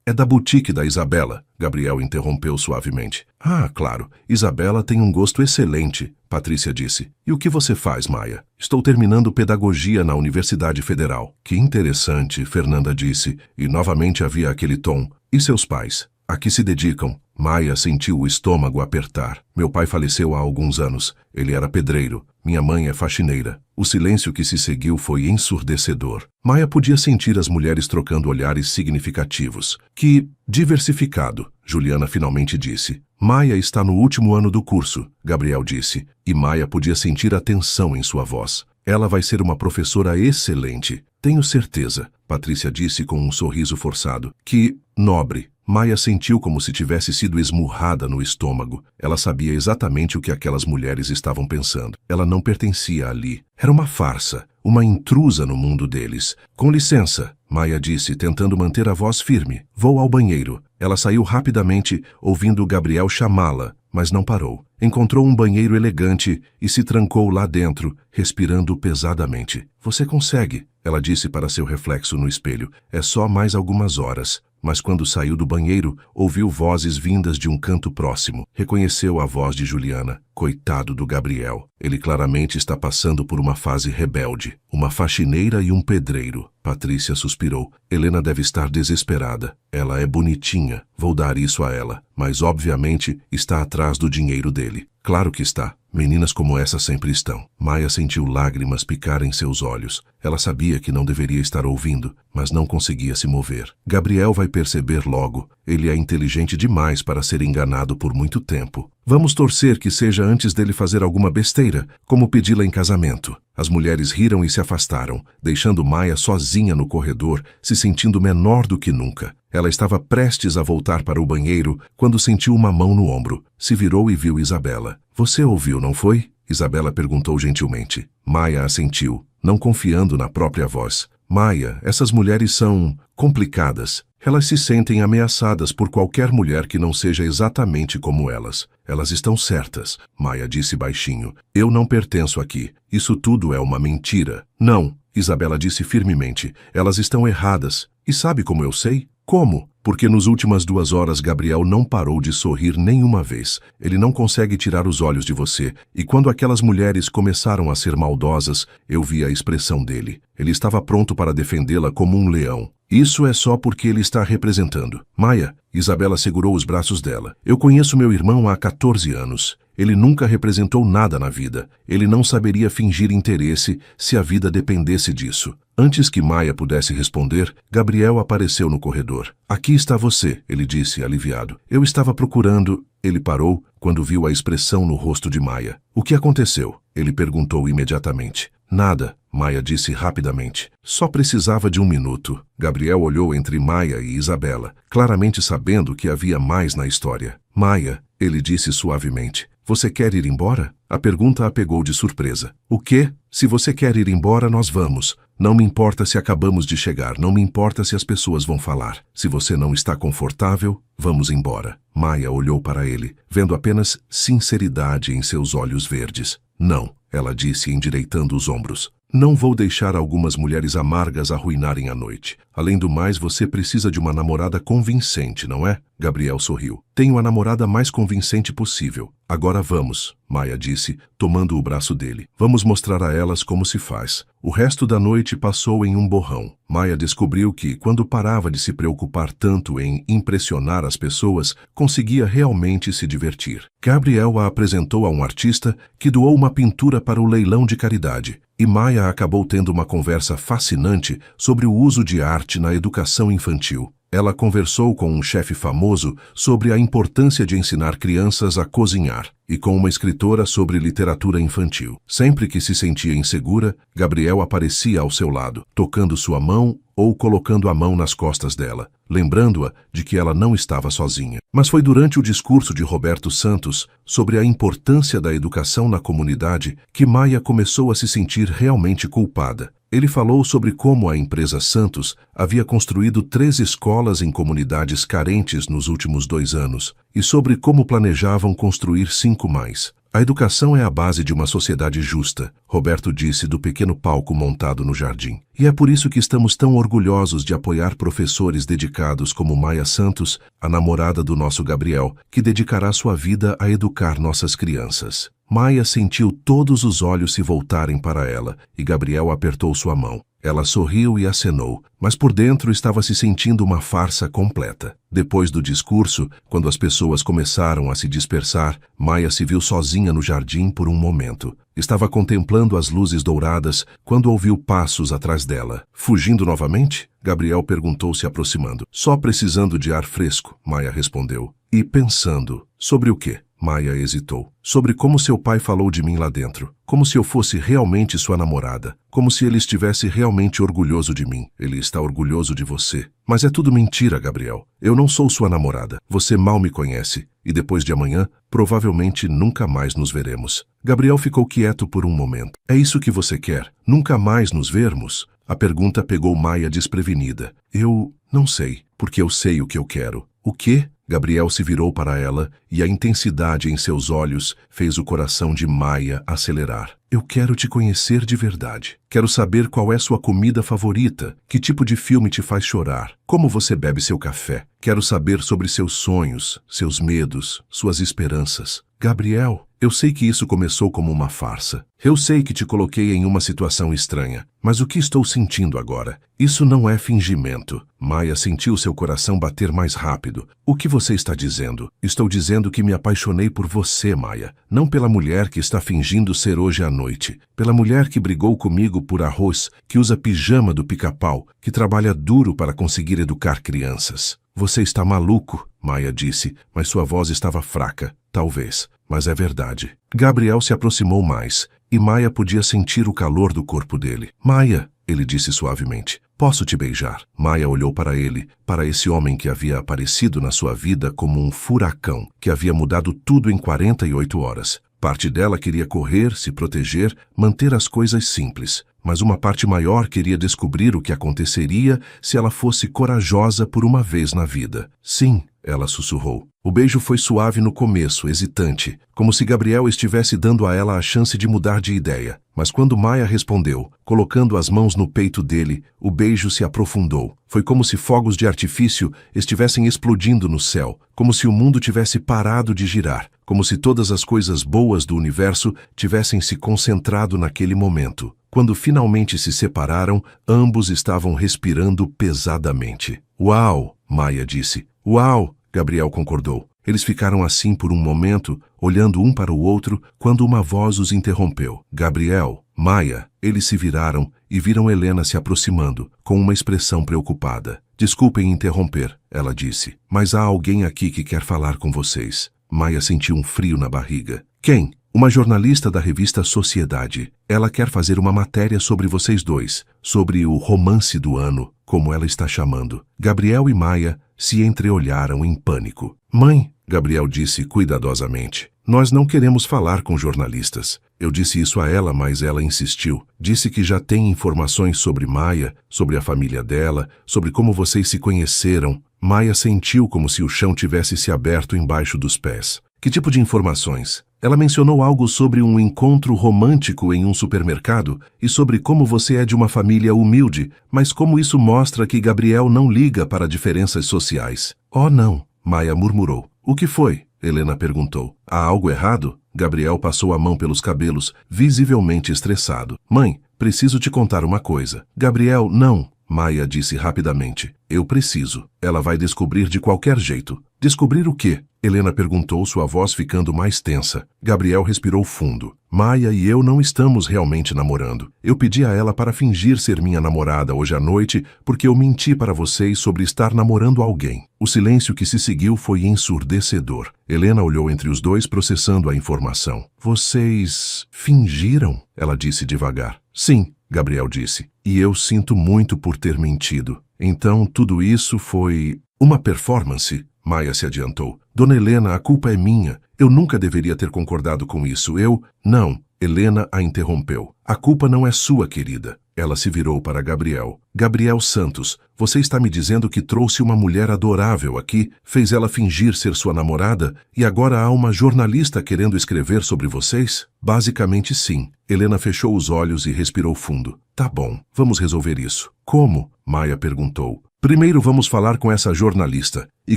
É da boutique da Isabela, Gabriel interrompeu suavemente. Claro, Isabela tem um gosto excelente, Patrícia disse. E o que você faz, Maia? Estou terminando pedagogia na Universidade Federal. Que interessante, Fernanda disse, e novamente havia aquele tom. E seus pais? A que se dedicam? Maia sentiu o estômago apertar. Meu pai faleceu há alguns anos. Ele era pedreiro. Minha mãe é faxineira. O silêncio que se seguiu foi ensurdecedor. Maia podia sentir as mulheres trocando olhares significativos. Que diversificado, Juliana finalmente disse. Maia está no último ano do curso, Gabriel disse, e Maia podia sentir a tensão em sua voz. Ela vai ser uma professora excelente. Tenho certeza, Patrícia disse com um sorriso forçado. Que nobre. Maia sentiu como se tivesse sido esmurrada no estômago. Ela sabia exatamente o que aquelas mulheres estavam pensando. Ela não pertencia ali. Era uma farsa, uma intrusa no mundo deles. Com licença, Maia disse, tentando manter a voz firme. Vou ao banheiro. Ela saiu rapidamente, ouvindo Gabriel chamá-la, mas não parou. Encontrou um banheiro elegante e se trancou lá dentro, respirando pesadamente. Você consegue, ela disse para seu reflexo no espelho. É só mais algumas horas. Mas quando saiu do banheiro, ouviu vozes vindas de um canto próximo. Reconheceu a voz de Juliana. Coitado do Gabriel. Ele claramente está passando por uma fase rebelde. Uma faxineira e um pedreiro. Patrícia suspirou. Helena deve estar desesperada. Ela é bonitinha. Vou dar isso a ela. Mas, obviamente, está atrás do dinheiro dele. Claro que está. Meninas como essa sempre estão. Maia sentiu lágrimas picar em seus olhos. Ela sabia que não deveria estar ouvindo, mas não conseguia se mover. Gabriel vai perceber logo. Ele é inteligente demais para ser enganado por muito tempo. Vamos torcer que seja antes dele fazer alguma besteira, como pedi-la em casamento. As mulheres riram e se afastaram, deixando Maia sozinha no corredor, se sentindo menor do que nunca. Ela estava prestes a voltar para o banheiro quando sentiu uma mão no ombro. Se virou e viu Isabela. Você ouviu, não foi? Isabela perguntou gentilmente. Maia assentiu, não confiando na própria voz. Maia, essas mulheres são complicadas. Elas se sentem ameaçadas por qualquer mulher que não seja exatamente como elas. Elas estão certas, Maia disse baixinho. Eu não pertenço aqui. Isso tudo é uma mentira. Não, Isabela disse firmemente. Elas estão erradas. E sabe como eu sei? Como? Porque nas últimas 2 horas Gabriel não parou de sorrir nenhuma vez. Ele não consegue tirar os olhos de você. E quando aquelas mulheres começaram a ser maldosas, eu vi a expressão dele. Ele estava pronto para defendê-la como um leão. Isso é só porque ele está representando. Maia, Isabela segurou os braços dela. Eu conheço meu irmão há 14 anos. Ele nunca representou nada na vida. Ele não saberia fingir interesse se a vida dependesse disso. Antes que Maia pudesse responder, Gabriel apareceu no corredor. Aqui está você, ele disse, aliviado. Eu estava procurando... Ele parou quando viu a expressão no rosto de Maia. O que aconteceu? Ele perguntou imediatamente. Nada, Maia disse rapidamente. Só precisava de 1 minuto. Gabriel olhou entre Maia e Isabela, claramente sabendo que havia mais na história. Maia, ele disse suavemente. Você quer ir embora? A pergunta a pegou de surpresa. O quê? Se você quer ir embora, nós vamos. Não me importa se acabamos de chegar, não me importa se as pessoas vão falar. Se você não está confortável, vamos embora. Maia olhou para ele, vendo apenas sinceridade em seus olhos verdes. Não, ela disse endireitando os ombros. Não vou deixar algumas mulheres amargas arruinarem a noite. Além do mais, você precisa de uma namorada convincente, não é? Gabriel sorriu. Tenho a namorada mais convincente possível. Agora vamos, Maia disse, tomando o braço dele. Vamos mostrar a elas como se faz. O resto da noite passou em um borrão. Maia descobriu que, quando parava de se preocupar tanto em impressionar as pessoas, conseguia realmente se divertir. Gabriel a apresentou a um artista que doou uma pintura para o leilão de caridade. E Maia acabou tendo uma conversa fascinante sobre o uso de arte na educação infantil. Ela conversou com um chefe famoso sobre a importância de ensinar crianças a cozinhar e com uma escritora sobre literatura infantil. Sempre que se sentia insegura, Gabriel aparecia ao seu lado, tocando sua mão ou colocando a mão nas costas dela, lembrando-a de que ela não estava sozinha. Mas foi durante o discurso de Roberto Santos sobre a importância da educação na comunidade que Maia começou a se sentir realmente culpada. Ele falou sobre como a empresa Santos havia construído 3 escolas em comunidades carentes nos últimos 2 anos e sobre como planejavam construir 5 mais. A educação é a base de uma sociedade justa, Roberto disse do pequeno palco montado no jardim. E é por isso que estamos tão orgulhosos de apoiar professores dedicados como Maia Santos, a namorada do nosso Gabriel, que dedicará sua vida a educar nossas crianças. Maia sentiu todos os olhos se voltarem para ela e Gabriel apertou sua mão. Ela sorriu e acenou, mas por dentro estava se sentindo uma farsa completa. Depois do discurso, quando as pessoas começaram a se dispersar, Maia se viu sozinha no jardim por um momento. Estava contemplando as luzes douradas quando ouviu passos atrás dela. Fugindo novamente? Gabriel perguntou se aproximando. Só precisando de ar fresco, Maia respondeu. E pensando. Sobre o quê? Maia hesitou. Sobre como seu pai falou de mim lá dentro. Como se eu fosse realmente sua namorada. Como se ele estivesse realmente orgulhoso de mim. Ele está orgulhoso de você. Mas é tudo mentira, Gabriel. Eu não sou sua namorada. Você mal me conhece. E depois de amanhã, provavelmente nunca mais nos veremos. Gabriel ficou quieto por um momento. É isso que você quer? Nunca mais nos vermos? A pergunta pegou Maia desprevenida. Eu não sei, porque eu sei o que eu quero. O quê? Gabriel se virou para ela e a intensidade em seus olhos fez o coração de Maia acelerar. Eu quero te conhecer de verdade. Quero saber qual é sua comida favorita, que tipo de filme te faz chorar, como você bebe seu café. Quero saber sobre seus sonhos, seus medos, suas esperanças. Gabriel, eu sei que isso começou como uma farsa. Eu sei que te coloquei em uma situação estranha. Mas o que estou sentindo agora? Isso não é fingimento. Maia sentiu seu coração bater mais rápido. O que você está dizendo? Estou dizendo que me apaixonei por você, Maia. Não pela mulher que está fingindo ser hoje à noite. Pela mulher que brigou comigo por arroz, que usa pijama do pica-pau, que trabalha duro para conseguir educar crianças. Você está maluco, Maia disse, mas sua voz estava fraca. Talvez, mas é verdade. Gabriel se aproximou mais, e Maia podia sentir o calor do corpo dele. Maia, ele disse suavemente, posso te beijar? Maia olhou para ele, para esse homem que havia aparecido na sua vida como um furacão, que havia mudado tudo em 48 horas. Parte dela queria correr, se proteger, manter as coisas simples, mas uma parte maior queria descobrir o que aconteceria se ela fosse corajosa por uma vez na vida. Sim, ela sussurrou. O beijo foi suave no começo, hesitante, como se Gabriel estivesse dando a ela a chance de mudar de ideia. Mas quando Maia respondeu, colocando as mãos no peito dele, o beijo se aprofundou. Foi como se fogos de artifício estivessem explodindo no céu, como se o mundo tivesse parado de girar, como se todas as coisas boas do universo tivessem se concentrado naquele momento. Quando finalmente se separaram, ambos estavam respirando pesadamente. Uau, Maia disse. Uau, Gabriel concordou. Eles ficaram assim por um momento, olhando um para o outro, quando uma voz os interrompeu. Gabriel, Maia, eles se viraram e viram Helena se aproximando, com uma expressão preocupada. Desculpem interromper, ela disse, mas há alguém aqui que quer falar com vocês. Maia sentiu um frio na barriga. Quem? Uma jornalista da revista Sociedade. Ela quer fazer uma matéria sobre vocês dois, sobre o romance do ano, como ela está chamando. Gabriel e Maia se entreolharam em pânico. Mãe, Gabriel disse cuidadosamente, nós não queremos falar com jornalistas. Eu disse isso a ela, mas ela insistiu. Disse que já tem informações sobre Maia, sobre a família dela, sobre como vocês se conheceram. Maia sentiu como se o chão tivesse se aberto embaixo dos pés. Que tipo de informações? Ela mencionou algo sobre um encontro romântico em um supermercado e sobre como você é de uma família humilde, mas como isso mostra que Gabriel não liga para diferenças sociais. Oh, não, Maya murmurou. O que foi? Helena perguntou. Há algo errado? Gabriel passou a mão pelos cabelos, visivelmente estressado. Mãe, preciso te contar uma coisa. Gabriel, não, Maya disse rapidamente. Eu preciso. Ela vai descobrir de qualquer jeito. Descobrir o quê? Helena perguntou, sua voz ficando mais tensa. Gabriel respirou fundo. Maya e eu não estamos realmente namorando. Eu pedi a ela para fingir ser minha namorada hoje à noite porque eu menti para vocês sobre estar namorando alguém. O silêncio que se seguiu foi ensurdecedor. Helena olhou entre os dois, processando a informação. Vocês fingiram? Ela disse devagar. Sim, Gabriel disse. E eu sinto muito por ter mentido. Então tudo isso foi uma performance? Maya se adiantou. Dona Helena, a culpa é minha. Eu nunca deveria ter concordado com isso. Não. Helena a interrompeu. A culpa não é sua, querida. Ela se virou para Gabriel. Gabriel Santos, você está me dizendo que trouxe uma mulher adorável aqui, fez ela fingir ser sua namorada, e agora há uma jornalista querendo escrever sobre vocês? Basicamente sim. Helena fechou os olhos e respirou fundo. Tá bom, vamos resolver isso. Como? Maya perguntou. Primeiro vamos falar com essa jornalista e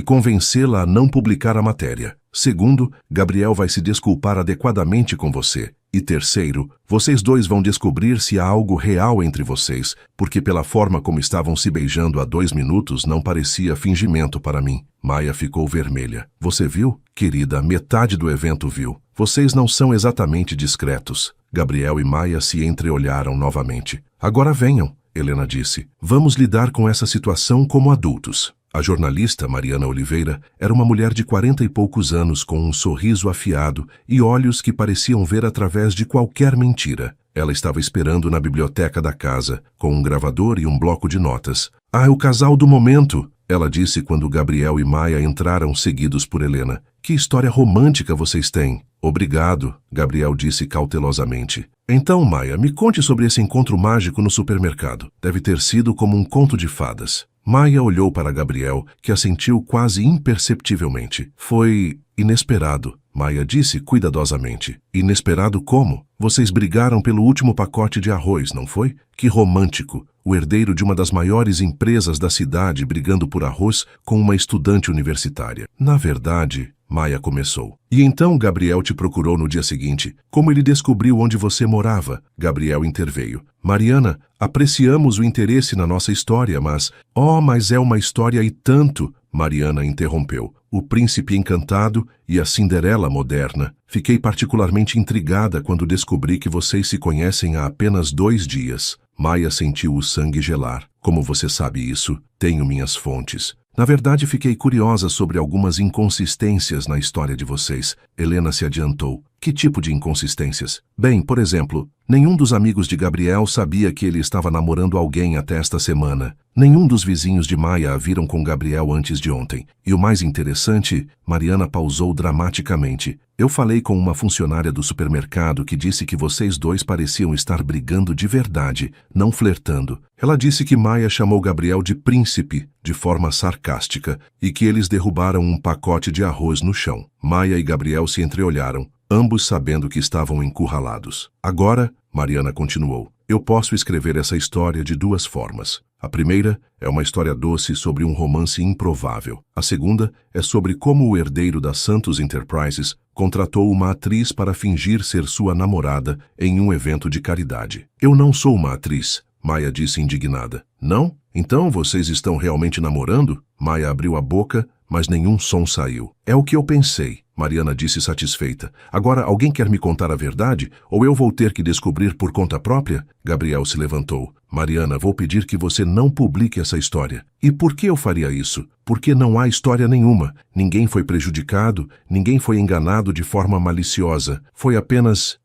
convencê-la a não publicar a matéria. Segundo, Gabriel vai se desculpar adequadamente com você. E terceiro, vocês dois vão descobrir se há algo real entre vocês, porque pela forma como estavam se beijando há 2 minutos não parecia fingimento para mim. Maya ficou vermelha. Você viu? Querida, metade do evento viu. Vocês não são exatamente discretos. Gabriel e Maya se entreolharam novamente. Agora venham, Helena disse. Vamos lidar com essa situação como adultos. A jornalista, Mariana Oliveira, era uma mulher de 40 e poucos anos com um sorriso afiado e olhos que pareciam ver através de qualquer mentira. Ela estava esperando na biblioteca da casa, com um gravador e um bloco de notas. Ah, é o casal do momento, ela disse quando Gabriel e Maya entraram seguidos por Helena. Que história romântica vocês têm. Obrigado, Gabriel disse cautelosamente. Então, Maya, me conte sobre esse encontro mágico no supermercado. Deve ter sido como um conto de fadas. Maya olhou para Gabriel, que assentiu quase imperceptivelmente. Foi inesperado, Maya disse cuidadosamente. Inesperado como? Vocês brigaram pelo último pacote de arroz, não foi? Que romântico. O herdeiro de uma das maiores empresas da cidade brigando por arroz com uma estudante universitária. Na verdade, Maya começou. E então Gabriel te procurou no dia seguinte. Como ele descobriu onde você morava? Gabriel interveio. Mariana, apreciamos o interesse na nossa história, mas... Oh, mas é uma história e tanto... Mariana interrompeu. O Príncipe Encantado e a Cinderela Moderna. Fiquei particularmente intrigada quando descobri que vocês se conhecem há apenas 2 dias. Maya sentiu o sangue gelar. Como você sabe isso? Tenho minhas fontes. Na verdade, fiquei curiosa sobre algumas inconsistências na história de vocês. Helena se adiantou. Que tipo de inconsistências? Bem, por exemplo, nenhum dos amigos de Gabriel sabia que ele estava namorando alguém até esta semana. Nenhum dos vizinhos de Maya a viram com Gabriel antes de ontem. E o mais interessante, Mariana pausou dramaticamente. Eu falei com uma funcionária do supermercado que disse que vocês dois pareciam estar brigando de verdade, não flertando. Ela disse que Maya chamou Gabriel de príncipe, de forma sarcástica, e que eles derrubaram um pacote de arroz no chão. Maya e Gabriel se entreolharam, ambos sabendo que estavam encurralados. Agora, Mariana continuou, eu posso escrever essa história de 2 formas. A primeira é uma história doce sobre um romance improvável. A segunda é sobre como o herdeiro da Santos Enterprises contratou uma atriz para fingir ser sua namorada em um evento de caridade. Eu não sou uma atriz, Maya disse indignada. Não? Então vocês estão realmente namorando? Maya abriu a boca, mas nenhum som saiu. É o que eu pensei, Mariana disse satisfeita. Agora alguém quer me contar a verdade? Ou eu vou ter que descobrir por conta própria? Gabriel se levantou. Mariana, vou pedir que você não publique essa história. E por que eu faria isso? Porque não há história nenhuma. Ninguém foi prejudicado, ninguém foi enganado de forma maliciosa. Foi apenas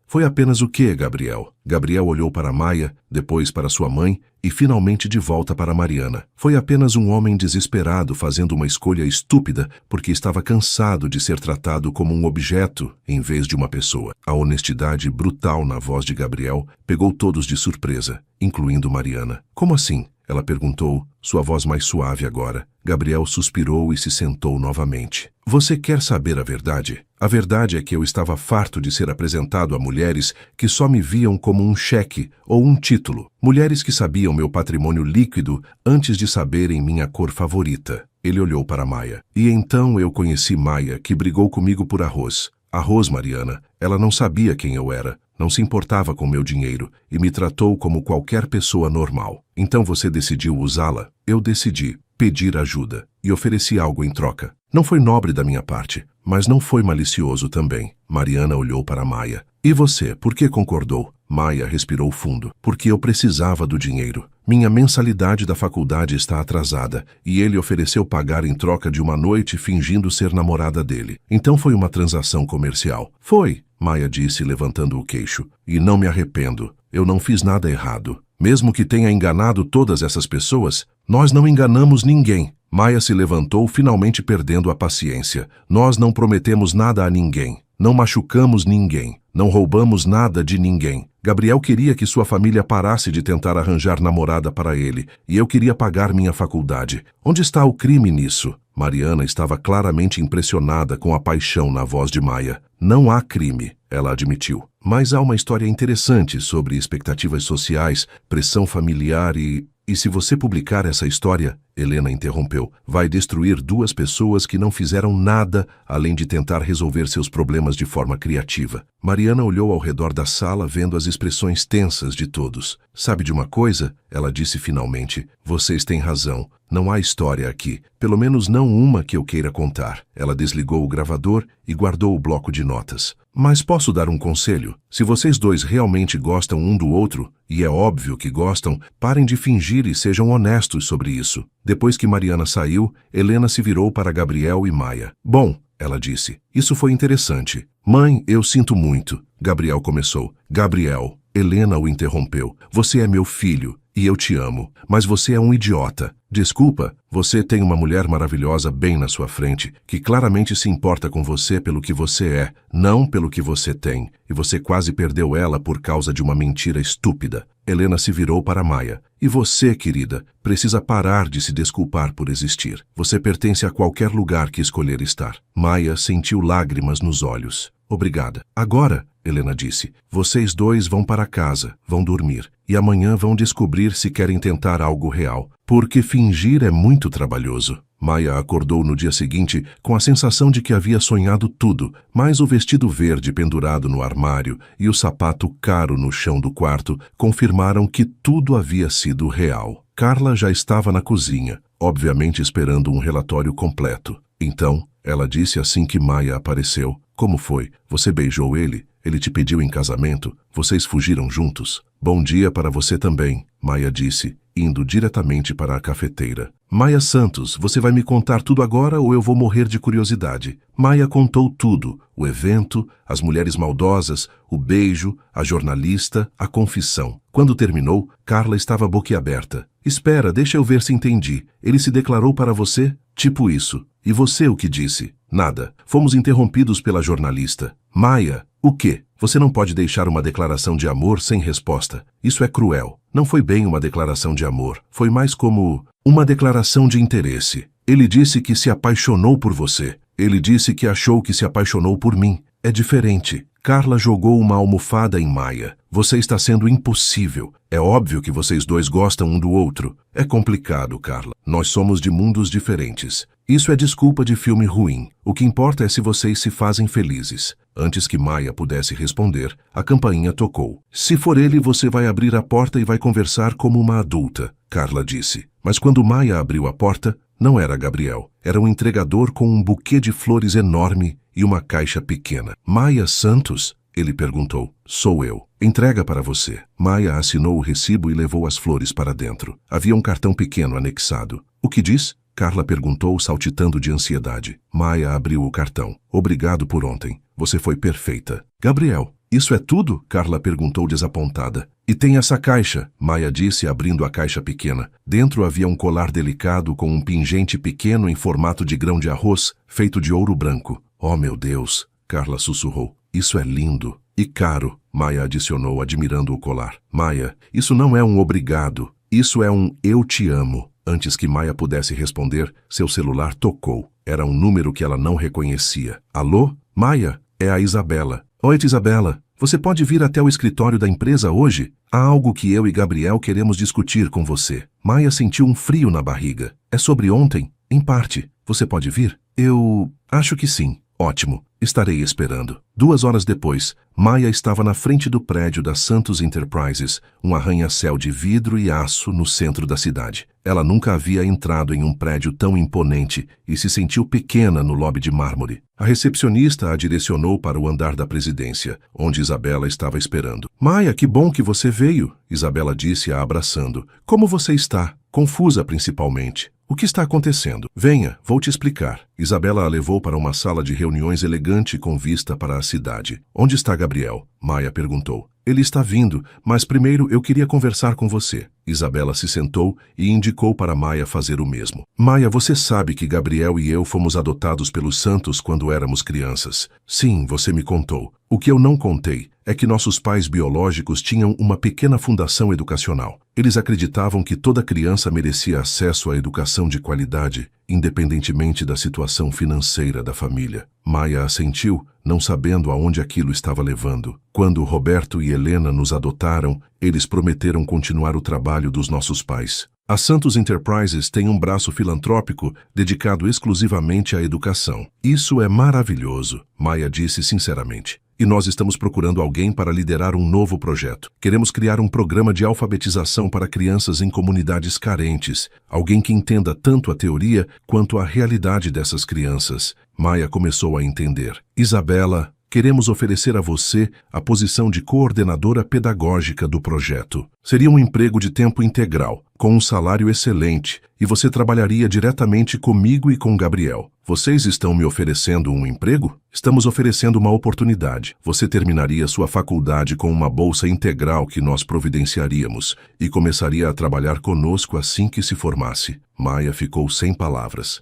o quê, Gabriel? Gabriel olhou para Maya, depois para sua mãe e finalmente de volta para Mariana. Foi apenas um homem desesperado fazendo uma escolha estúpida porque estava cansado de ser tratado como um objeto em vez de uma pessoa. A honestidade brutal na voz de Gabriel pegou todos de surpresa, incluindo Mariana. Como assim? Ela perguntou, sua voz mais suave agora. Gabriel suspirou e se sentou novamente. Você quer saber a verdade? A verdade é que eu estava farto de ser apresentado a mulheres que só me viam como um cheque ou um título. Mulheres que sabiam meu patrimônio líquido antes de saberem minha cor favorita. Ele olhou para Maia. E então eu conheci Maia, que brigou comigo por arroz. Arroz, Mariana. Ela não sabia quem eu era. Não se importava com meu dinheiro e me tratou como qualquer pessoa normal. Então você decidiu usá-la? Eu decidi pedir ajuda e ofereci algo em troca. Não foi nobre da minha parte, mas não foi malicioso também. Mariana olhou para Maia. E você, por que concordou? Maia respirou fundo. Porque eu precisava do dinheiro. Minha mensalidade da faculdade está atrasada e ele ofereceu pagar em troca de uma noite fingindo ser namorada dele. Então foi uma transação comercial. Foi, Maia disse levantando o queixo. E não me arrependo. Eu não fiz nada errado. Mesmo que tenha enganado todas essas pessoas, nós não enganamos ninguém. Maia se levantou, finalmente perdendo a paciência. Nós não prometemos nada a ninguém. Não machucamos ninguém. Não roubamos nada de ninguém. Gabriel queria que sua família parasse de tentar arranjar namorada para ele, e eu queria pagar minha faculdade. Onde está o crime nisso? Mariana estava claramente impressionada com a paixão na voz de Maia. Não há crime, ela admitiu. Mas há uma história interessante sobre expectativas sociais, pressão familiar E se você publicar essa história, Helena interrompeu, vai destruir duas pessoas que não fizeram nada além de tentar resolver seus problemas de forma criativa. Mariana olhou ao redor da sala, vendo as expressões tensas de todos. Sabe de uma coisa? Ela disse finalmente. Vocês têm razão. Não há história aqui. Pelo menos não uma que eu queira contar. Ela desligou o gravador e guardou o bloco de notas. Mas posso dar um conselho? Se vocês dois realmente gostam um do outro, e é óbvio que gostam, parem de fingir e sejam honestos sobre isso. Depois que Mariana saiu, Helena se virou para Gabriel e Maia. Bom, ela disse, isso foi interessante. Mãe, eu sinto muito. Gabriel começou. Gabriel, Helena o interrompeu. Você é meu filho. E eu te amo, mas você é um idiota. Desculpa, você tem uma mulher maravilhosa bem na sua frente, que claramente se importa com você pelo que você é, não pelo que você tem, e você quase perdeu ela por causa de uma mentira estúpida. Helena se virou para Maia. E você, querida, precisa parar de se desculpar por existir. Você pertence a qualquer lugar que escolher estar. Maia sentiu lágrimas nos olhos. Obrigada. Agora, Helena disse, vocês dois vão para casa, vão dormir, e amanhã vão descobrir se querem tentar algo real, porque fingir é muito trabalhoso. Maia acordou no dia seguinte com a sensação de que havia sonhado tudo, mas o vestido verde pendurado no armário e o sapato caro no chão do quarto confirmaram que tudo havia sido real. Carla já estava na cozinha, obviamente esperando um relatório completo. Então, ela disse assim que Maia apareceu. Como foi? Você beijou ele? Ele te pediu em casamento? Vocês fugiram juntos? Bom dia para você também, Maia disse, indo diretamente para a cafeteira. Maia Santos, você vai me contar tudo agora ou eu vou morrer de curiosidade? Maia contou tudo, o evento, as mulheres maldosas, o beijo, a jornalista, a confissão. Quando terminou, Carla estava boquiaberta. Espera, deixa eu ver se entendi. Ele se declarou para você? Tipo isso. E você o que disse? Nada. Fomos interrompidos pela jornalista. Maia, o quê? Você não pode deixar uma declaração de amor sem resposta. Isso é cruel. Não foi bem uma declaração de amor. Foi mais como uma declaração de interesse. Ele disse que se apaixonou por você. Ele disse que achou que se apaixonou por mim. É diferente. Carla jogou uma almofada em Maia. Você está sendo impossível. É óbvio que vocês dois gostam um do outro. É complicado, Carla. Nós somos de mundos diferentes. Isso é desculpa de filme ruim. O que importa é se vocês se fazem felizes. Antes que Maia pudesse responder, a campainha tocou. Se for ele, você vai abrir a porta e vai conversar como uma adulta, Carla disse. Mas quando Maia abriu a porta, não era Gabriel. Era um entregador com um buquê de flores enorme e uma caixa pequena. Maia Santos? Ele perguntou. Sou eu. Entrega para você. Maia assinou o recibo e levou as flores para dentro. Havia um cartão pequeno anexado. O que diz? Carla perguntou, saltitando de ansiedade. Maia abriu o cartão. Obrigado por ontem. Você foi perfeita. Gabriel, isso é tudo? Carla perguntou desapontada. E tem essa caixa, Maia disse, abrindo a caixa pequena. Dentro havia um colar delicado com um pingente pequeno em formato de grão de arroz, feito de ouro branco. Oh, meu Deus, Carla sussurrou. Isso é lindo. E caro, Maia adicionou, admirando o colar. Maia, isso não é um obrigado. Isso é um eu te amo. Antes que Maia pudesse responder, seu celular tocou. Era um número que ela não reconhecia. Alô? Maia, é a Isabela. Oi, Isabela. Você pode vir até o escritório da empresa hoje? Há algo que eu e Gabriel queremos discutir com você. Maia sentiu um frio na barriga. É sobre ontem? Em parte. Você pode vir? Eu acho que sim. Ótimo. Estarei esperando. 2 horas depois, Maia estava na frente do prédio da Santos Enterprises, um arranha-céu de vidro e aço no centro da cidade. Ela nunca havia entrado em um prédio tão imponente e se sentiu pequena no lobby de mármore. A recepcionista a direcionou para o andar da presidência, onde Isabela estava esperando. Maia, que bom que você veio, Isabela disse a abraçando. Como você está? Confusa principalmente. O que está acontecendo? Venha, vou te explicar. Isabela a levou para uma sala de reuniões elegante com vista para a cidade. Onde está Gabriel? Maia perguntou. Ele está vindo, mas primeiro eu queria conversar com você. Isabela se sentou e indicou para Maia fazer o mesmo. Maia, você sabe que Gabriel e eu fomos adotados pelos Santos quando éramos crianças. Sim, você me contou. O que eu não contei é que nossos pais biológicos tinham uma pequena fundação educacional. Eles acreditavam que toda criança merecia acesso à educação de qualidade, independentemente da situação financeira da família. Maia assentiu, não sabendo aonde aquilo estava levando. Quando Roberto e Helena nos adotaram, eles prometeram continuar o trabalho dos nossos pais. A Santos Enterprises tem um braço filantrópico dedicado exclusivamente à educação. Isso é maravilhoso, Maia disse sinceramente. E nós estamos procurando alguém para liderar um novo projeto. Queremos criar um programa de alfabetização para crianças em comunidades carentes. Alguém que entenda tanto a teoria quanto a realidade dessas crianças. Maia começou a entender. Isabela, queremos oferecer a você a posição de coordenadora pedagógica do projeto. Seria um emprego de tempo integral, com um salário excelente, e você trabalharia diretamente comigo e com Gabriel. Vocês estão me oferecendo um emprego? Estamos oferecendo uma oportunidade. Você terminaria sua faculdade com uma bolsa integral que nós providenciaríamos e começaria a trabalhar conosco assim que se formasse. Maia ficou sem palavras.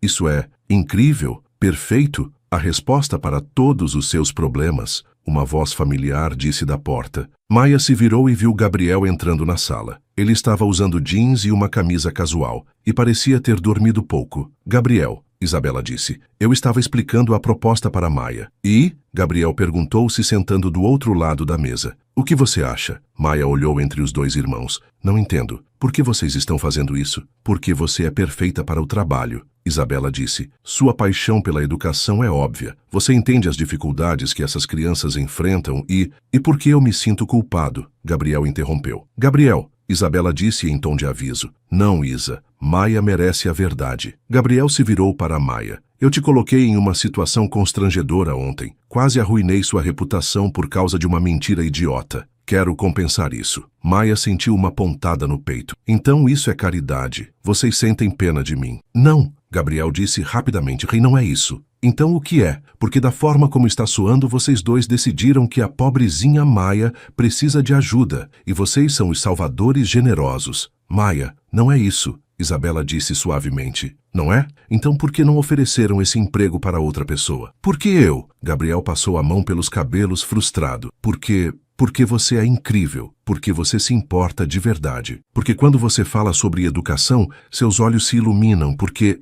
Isso é incrível, perfeito, a resposta para todos os seus problemas. Uma voz familiar disse da porta. Maia se virou e viu Gabriel entrando na sala. Ele estava usando jeans e uma camisa casual, e parecia ter dormido pouco. Gabriel, Isabela disse, eu estava explicando a proposta para Maia. E? Gabriel perguntou, se sentando do outro lado da mesa. O que você acha? Maia olhou entre os 2 irmãos. Não entendo. Por que vocês estão fazendo isso? Porque você é perfeita para o trabalho. Isabela disse, sua paixão pela educação é óbvia. Você entende as dificuldades que essas crianças enfrentam e por que eu me sinto culpado? Gabriel interrompeu. Gabriel, Isabela disse em tom de aviso. Não, Isa. Maia merece a verdade. Gabriel se virou para Maia. Eu te coloquei em uma situação constrangedora ontem. Quase arruinei sua reputação por causa de uma mentira idiota. Quero compensar isso. Maia sentiu uma pontada no peito. Então isso é caridade. Vocês sentem pena de mim. Não, Gabriel disse rapidamente. Rei, não é isso. Então o que é? Porque da forma como está soando, vocês 2 decidiram que a pobrezinha Maia precisa de ajuda, e vocês são os salvadores generosos. Maia, não é isso, Isabela disse suavemente. Não é? Então por que não ofereceram esse emprego para outra pessoa? Por que eu? Gabriel passou a mão pelos cabelos frustrado. Porque você é incrível, porque você se importa de verdade. Porque quando você fala sobre educação, seus olhos se iluminam, porque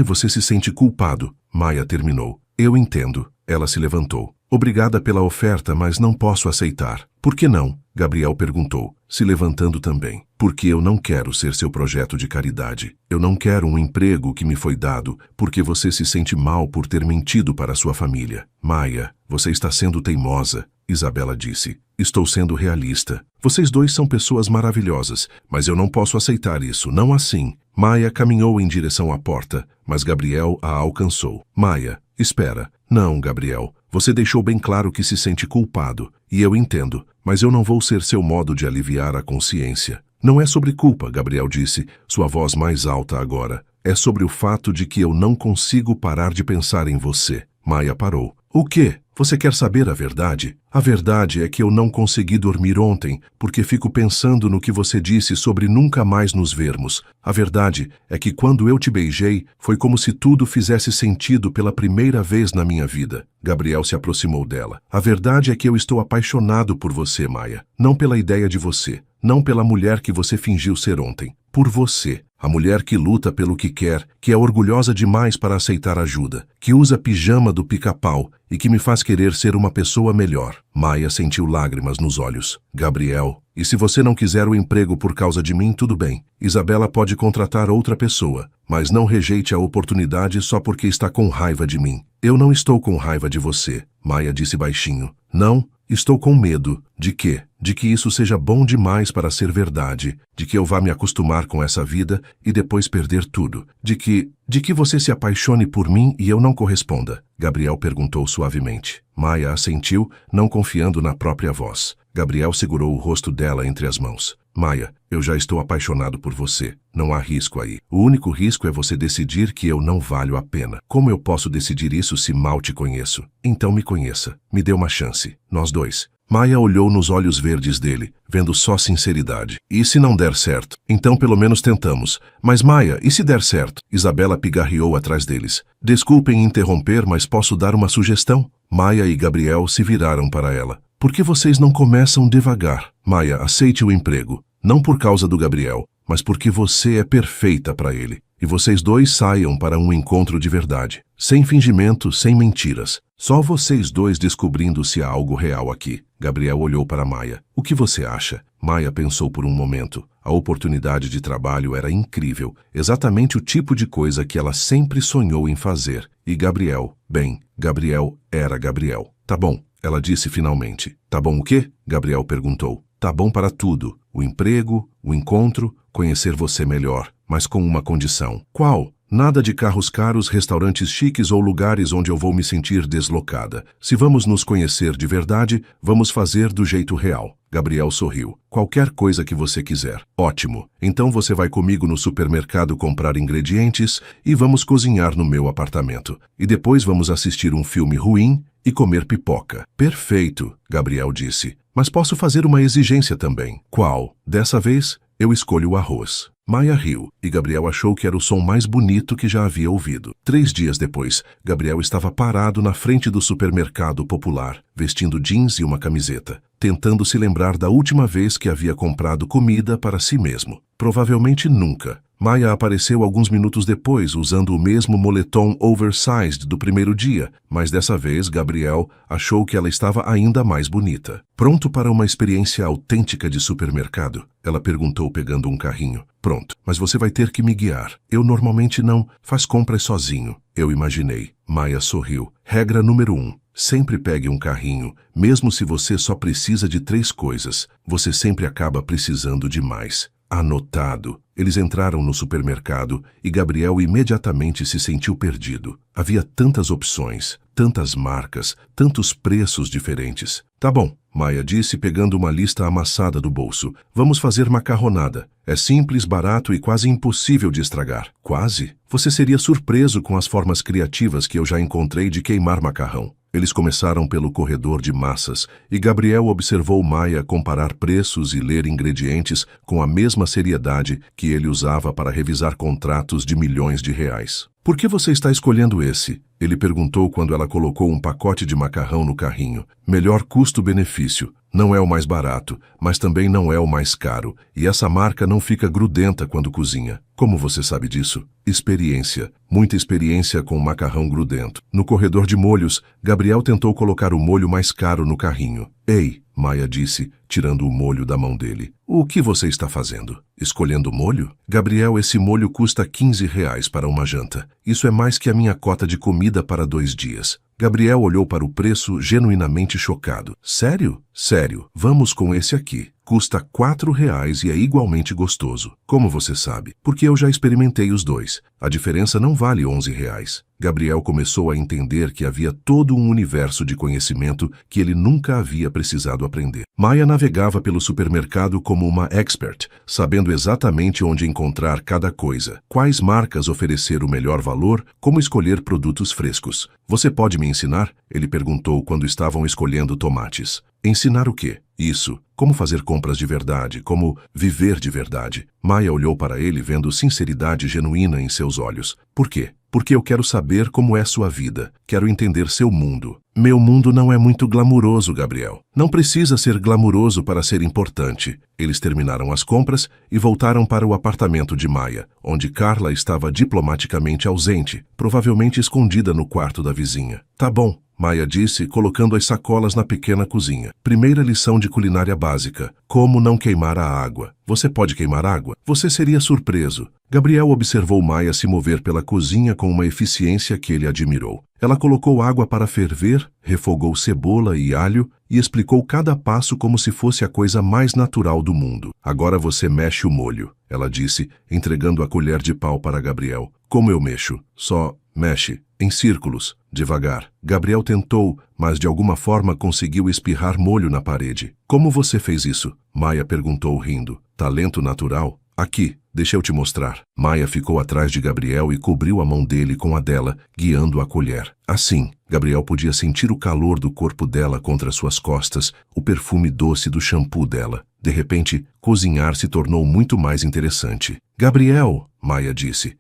você se sente culpado. Maia terminou. Eu entendo. Ela se levantou. Obrigada pela oferta, mas não posso aceitar. Por que não? Gabriel perguntou, se levantando também. Porque eu não quero ser seu projeto de caridade. Eu não quero um emprego que me foi dado porque você se sente mal por ter mentido para sua família. Maia, você está sendo teimosa, Isabela disse. Estou sendo realista. Vocês 2 são pessoas maravilhosas, mas eu não posso aceitar isso, não assim. Maia caminhou em direção à porta, mas Gabriel a alcançou. Maia, espera. Não, Gabriel. Você deixou bem claro que se sente culpado, e eu entendo, mas eu não vou ser seu modo de aliviar a consciência. Não é sobre culpa, Gabriel disse, sua voz mais alta agora. É sobre o fato de que eu não consigo parar de pensar em você. Maia parou. O quê? Você quer saber a verdade? A verdade é que eu não consegui dormir ontem, porque fico pensando no que você disse sobre nunca mais nos vermos. A verdade é que quando eu te beijei, foi como se tudo fizesse sentido pela primeira vez na minha vida. Gabriel se aproximou dela. A verdade é que eu estou apaixonado por você, Maia. Não pela ideia de você, não pela mulher que você fingiu ser ontem. por você. A mulher que luta pelo que quer, que é orgulhosa demais para aceitar ajuda, que usa pijama do pica-pau e que me faz querer ser uma pessoa melhor. Maia sentiu lágrimas nos olhos. Gabriel, e se você não quiser o emprego por causa de mim, tudo bem. Isabela pode contratar outra pessoa, mas não rejeite a oportunidade só porque está com raiva de mim. Eu não estou com raiva de você, Maia disse baixinho. Não, estou com medo. De quê? De que isso seja bom demais para ser verdade, de que eu vá me acostumar com essa vida e depois perder tudo, de que você se apaixone por mim e eu não corresponda. Gabriel perguntou suavemente. Maia assentiu, não confiando na própria voz. Gabriel segurou o rosto dela entre as mãos. Maia, eu já estou apaixonado por você. Não há risco aí. O único risco é você decidir que eu não valho a pena. Como eu posso decidir isso se mal te conheço? Então me conheça. Me dê uma chance. Nós dois. Maia olhou nos olhos verdes dele, vendo só sinceridade. E se não der certo? Então pelo menos tentamos. Mas Maia, e se der certo? Isabela pigarreou atrás deles. Desculpem interromper, mas posso dar uma sugestão? Maia e Gabriel se viraram para ela. Por que vocês não começam devagar? Maia, aceite o emprego. Não por causa do Gabriel, mas porque você é perfeita para ele. E vocês dois saiam para um encontro de verdade. Sem fingimento, sem mentiras. Só vocês dois descobrindo se há algo real aqui. Gabriel olhou para Maia. O que você acha? Maia pensou por um momento. A oportunidade de trabalho era incrível. Exatamente o tipo de coisa que ela sempre sonhou em fazer. E Gabriel, bem, Gabriel era Gabriel. Tá bom, ela disse finalmente. Tá bom o quê? Gabriel perguntou. Tá bom para tudo. O emprego, o encontro, conhecer você melhor. Mas com uma condição. Qual? Nada de carros caros, restaurantes chiques ou lugares onde eu vou me sentir deslocada. Se vamos nos conhecer de verdade, vamos fazer do jeito real. Gabriel sorriu. Qualquer coisa que você quiser. Ótimo. Então você vai comigo no supermercado comprar ingredientes e vamos cozinhar no meu apartamento. E depois vamos assistir um filme ruim e comer pipoca. Perfeito, Gabriel disse. Mas posso fazer uma exigência também. Qual? Dessa vez, eu escolho o arroz. Maia riu, e Gabriel achou que era o som mais bonito que já havia ouvido. 3 dias depois, Gabriel estava parado na frente do supermercado popular, vestindo jeans e uma camiseta, tentando se lembrar da última vez que havia comprado comida para si mesmo. Provavelmente nunca. Maia apareceu alguns minutos depois, usando o mesmo moletom oversized do primeiro dia, mas dessa vez Gabriel achou que ela estava ainda mais bonita. Pronto para uma experiência autêntica de supermercado? Ela perguntou pegando um carrinho. Pronto, mas você vai ter que me guiar. Eu normalmente não faz compras sozinho. Eu imaginei. Maia sorriu. Regra número 1. Sempre pegue um carrinho, mesmo se você só precisa de 3 coisas. Você sempre acaba precisando de mais. Anotado. Eles entraram no supermercado e Gabriel imediatamente se sentiu perdido. Havia tantas opções, tantas marcas, tantos preços diferentes. Tá bom, Maia disse pegando uma lista amassada do bolso. Vamos fazer macarronada. É simples, barato e quase impossível de estragar. Quase? Você seria surpreso com as formas criativas que eu já encontrei de queimar macarrão. Eles começaram pelo corredor de massas e Gabriel observou Maia comparar preços e ler ingredientes com a mesma seriedade que ele usava para revisar contratos de milhões de reais. Por que você está escolhendo esse? Ele perguntou quando ela colocou um pacote de macarrão no carrinho. Melhor custo-benefício. Não é o mais barato, mas também não é o mais caro. E essa marca não fica grudenta quando cozinha. Como você sabe disso? Experiência. Muita experiência com macarrão grudento. No corredor de molhos, Gabriel tentou colocar o molho mais caro no carrinho. Ei, Maia disse, tirando o molho da mão dele. O que você está fazendo? Escolhendo molho? Gabriel, esse molho custa R$ 15 para uma janta. Isso é mais que a minha cota de comida para 2 dias. Gabriel olhou para o preço genuinamente chocado. Sério? Sério. Vamos com esse aqui. Custa R$ 4 e é igualmente gostoso. Como você sabe? Porque eu já experimentei os dois. A diferença não vale R$ 11. Gabriel começou a entender que havia todo um universo de conhecimento que ele nunca havia precisado aprender. Maia navegava pelo supermercado como uma expert, sabendo exatamente onde encontrar cada coisa, quais marcas oferecer o melhor valor, como escolher produtos frescos. Você pode me ensinar? Ele perguntou quando estavam escolhendo tomates. Ensinar o quê? Isso. Como fazer compras de verdade, como viver de verdade. Maia olhou para ele vendo sinceridade genuína em seus olhos. Por quê? porque eu quero saber como é sua vida. Quero entender seu mundo. Meu mundo não é muito glamuroso, Gabriel. Não precisa ser glamuroso para ser importante. Eles terminaram as compras e voltaram para o apartamento de Maya, onde Carla estava diplomaticamente ausente, provavelmente escondida no quarto da vizinha. Tá bom, Maya disse, colocando as sacolas na pequena cozinha. Primeira lição de culinária básica: como não queimar a água. Você pode queimar água? Você seria surpreso. Gabriel observou Maya se mover pela cozinha com uma eficiência que ele admirou. Ela colocou água para ferver, refogou cebola e alho e explicou cada passo como se fosse a coisa mais natural do mundo. Agora você mexe o molho, ela disse, entregando a colher de pau para Gabriel. Como eu mexo? Só mexe, em círculos, devagar. Gabriel tentou, mas de alguma forma conseguiu espirrar molho na parede. Como você fez isso? Maya perguntou rindo. Talento natural? Aqui, deixa eu te mostrar. Maya ficou atrás de Gabriel e cobriu a mão dele com a dela, guiando a colher. Assim, Gabriel podia sentir o calor do corpo dela contra suas costas, o perfume doce do shampoo dela. De repente, cozinhar se tornou muito mais interessante. Gabriel, Maya disse.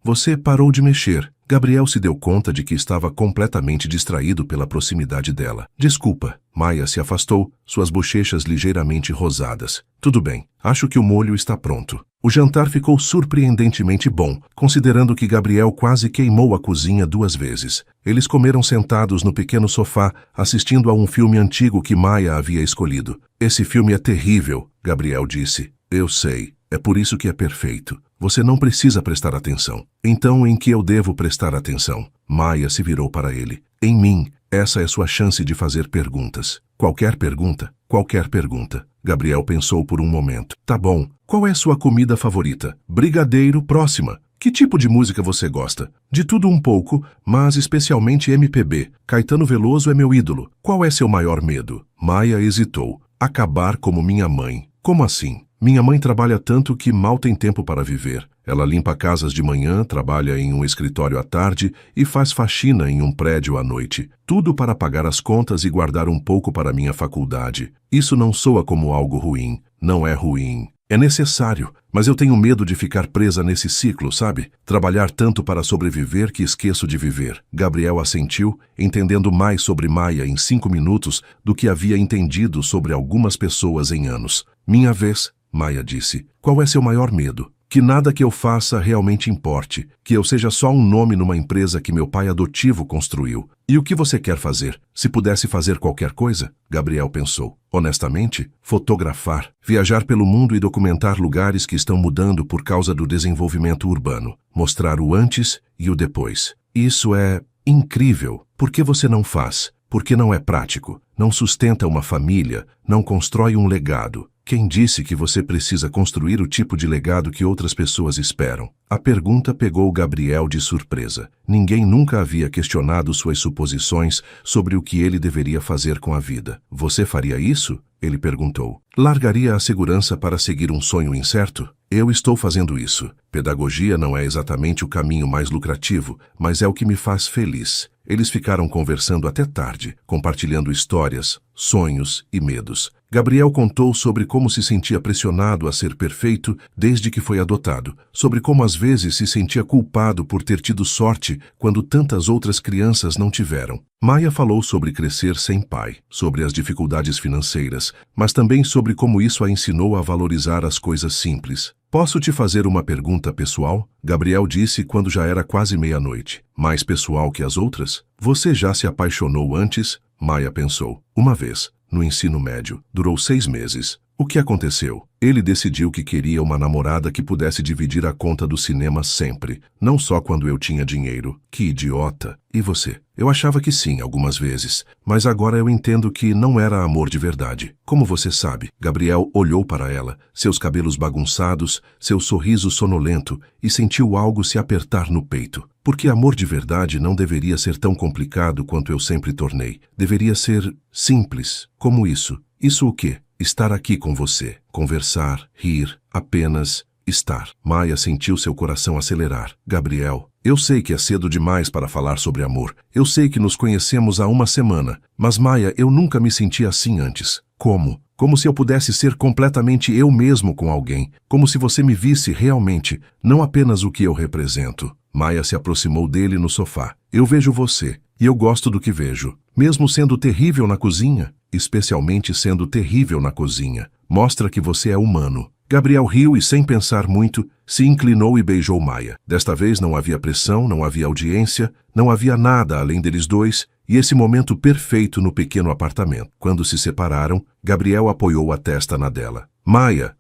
Você parou de mexer. Gabriel se deu conta de que estava completamente distraído pela proximidade dela. Desculpa. Maya se afastou, suas bochechas ligeiramente rosadas. Tudo bem, acho que o molho está pronto. O jantar ficou surpreendentemente bom, considerando que Gabriel quase queimou a cozinha 2 vezes. Eles comeram sentados no pequeno sofá, assistindo a um filme antigo que Maya havia escolhido. Esse filme é terrível, Gabriel disse. Eu sei, é por isso que é perfeito. Você não precisa prestar atenção. Então, em que eu devo prestar atenção? Maya se virou para ele. Em mim. Essa é sua chance de fazer perguntas. Qualquer pergunta? Qualquer pergunta. Gabriel pensou por um momento. Tá bom. Qual é sua comida favorita? Brigadeiro, próxima. Que tipo de música você gosta? De tudo um pouco, mas especialmente MPB. Caetano Veloso é meu ídolo. Qual é seu maior medo? Maya hesitou. Acabar como minha mãe. Como assim? Minha mãe trabalha tanto que mal tem tempo para viver. Ela limpa casas de manhã, trabalha em um escritório à tarde e faz faxina em um prédio à noite. Tudo para pagar as contas e guardar um pouco para minha faculdade. Isso não soa como algo ruim. Não é ruim. É necessário, mas eu tenho medo de ficar presa nesse ciclo, sabe? Trabalhar tanto para sobreviver que esqueço de viver. Gabriel assentiu, entendendo mais sobre Maya em 5 minutos do que havia entendido sobre algumas pessoas em anos. Minha vez, Maya disse. Qual é seu maior medo? Que nada que eu faça realmente importe, que eu seja só um nome numa empresa que meu pai adotivo construiu. E o que você quer fazer? Se pudesse fazer qualquer coisa? Gabriel pensou. Honestamente, fotografar, viajar pelo mundo e documentar lugares que estão mudando por causa do desenvolvimento urbano. Mostrar o antes e o depois. Isso é incrível. Por que você não faz? Porque não é prático. Não sustenta uma família, não constrói um legado. Quem disse que você precisa construir o tipo de legado que outras pessoas esperam? A pergunta pegou Gabriel de surpresa. Ninguém nunca havia questionado suas suposições sobre o que ele deveria fazer com a vida. Você faria isso? Ele perguntou. Largaria a segurança para seguir um sonho incerto? Eu estou fazendo isso. Pedagogia não é exatamente o caminho mais lucrativo, mas é o que me faz feliz. Eles ficaram conversando até tarde, compartilhando histórias, sonhos e medos. Gabriel contou sobre como se sentia pressionado a ser perfeito desde que foi adotado, sobre como às vezes se sentia culpado por ter tido sorte quando tantas outras crianças não tiveram. Maya falou sobre crescer sem pai, sobre as dificuldades financeiras, mas também sobre como isso a ensinou a valorizar as coisas simples. Posso te fazer uma pergunta pessoal? Gabriel disse quando já era quase meia-noite. Mais pessoal que as outras? Você já se apaixonou antes? Maya pensou. Uma vez. No ensino médio. Durou 6 meses. O que aconteceu? Ele decidiu que queria uma namorada que pudesse dividir a conta do cinema sempre, não só quando eu tinha dinheiro. Que idiota! E você? Eu achava que sim, algumas vezes, mas agora eu entendo que não era amor de verdade. Como você sabe? Gabriel olhou para ela, seus cabelos bagunçados, seu sorriso sonolento, e sentiu algo se apertar no peito. Porque amor de verdade não deveria ser tão complicado quanto eu sempre tornei. Deveria ser simples, como isso. Isso o quê? Estar aqui com você, conversar, rir, apenas estar. Maya sentiu seu coração acelerar. Gabriel, eu sei que é cedo demais para falar sobre amor. Eu sei que nos conhecemos há 1 semana. Mas Maya, eu nunca me senti assim antes. Como? Como se eu pudesse ser completamente eu mesmo com alguém. Como se você me visse realmente, não apenas o que eu represento. Maia se aproximou dele no sofá. Eu vejo você, e eu gosto do que vejo. Mesmo sendo terrível na cozinha, especialmente sendo terrível na cozinha, mostra que você é humano. Gabriel riu e, sem pensar muito, se inclinou e beijou Maia. Desta vez não havia pressão, não havia audiência, não havia nada além deles dois, e esse momento perfeito no pequeno apartamento. Quando se separaram, Gabriel apoiou a testa na dela. Maia,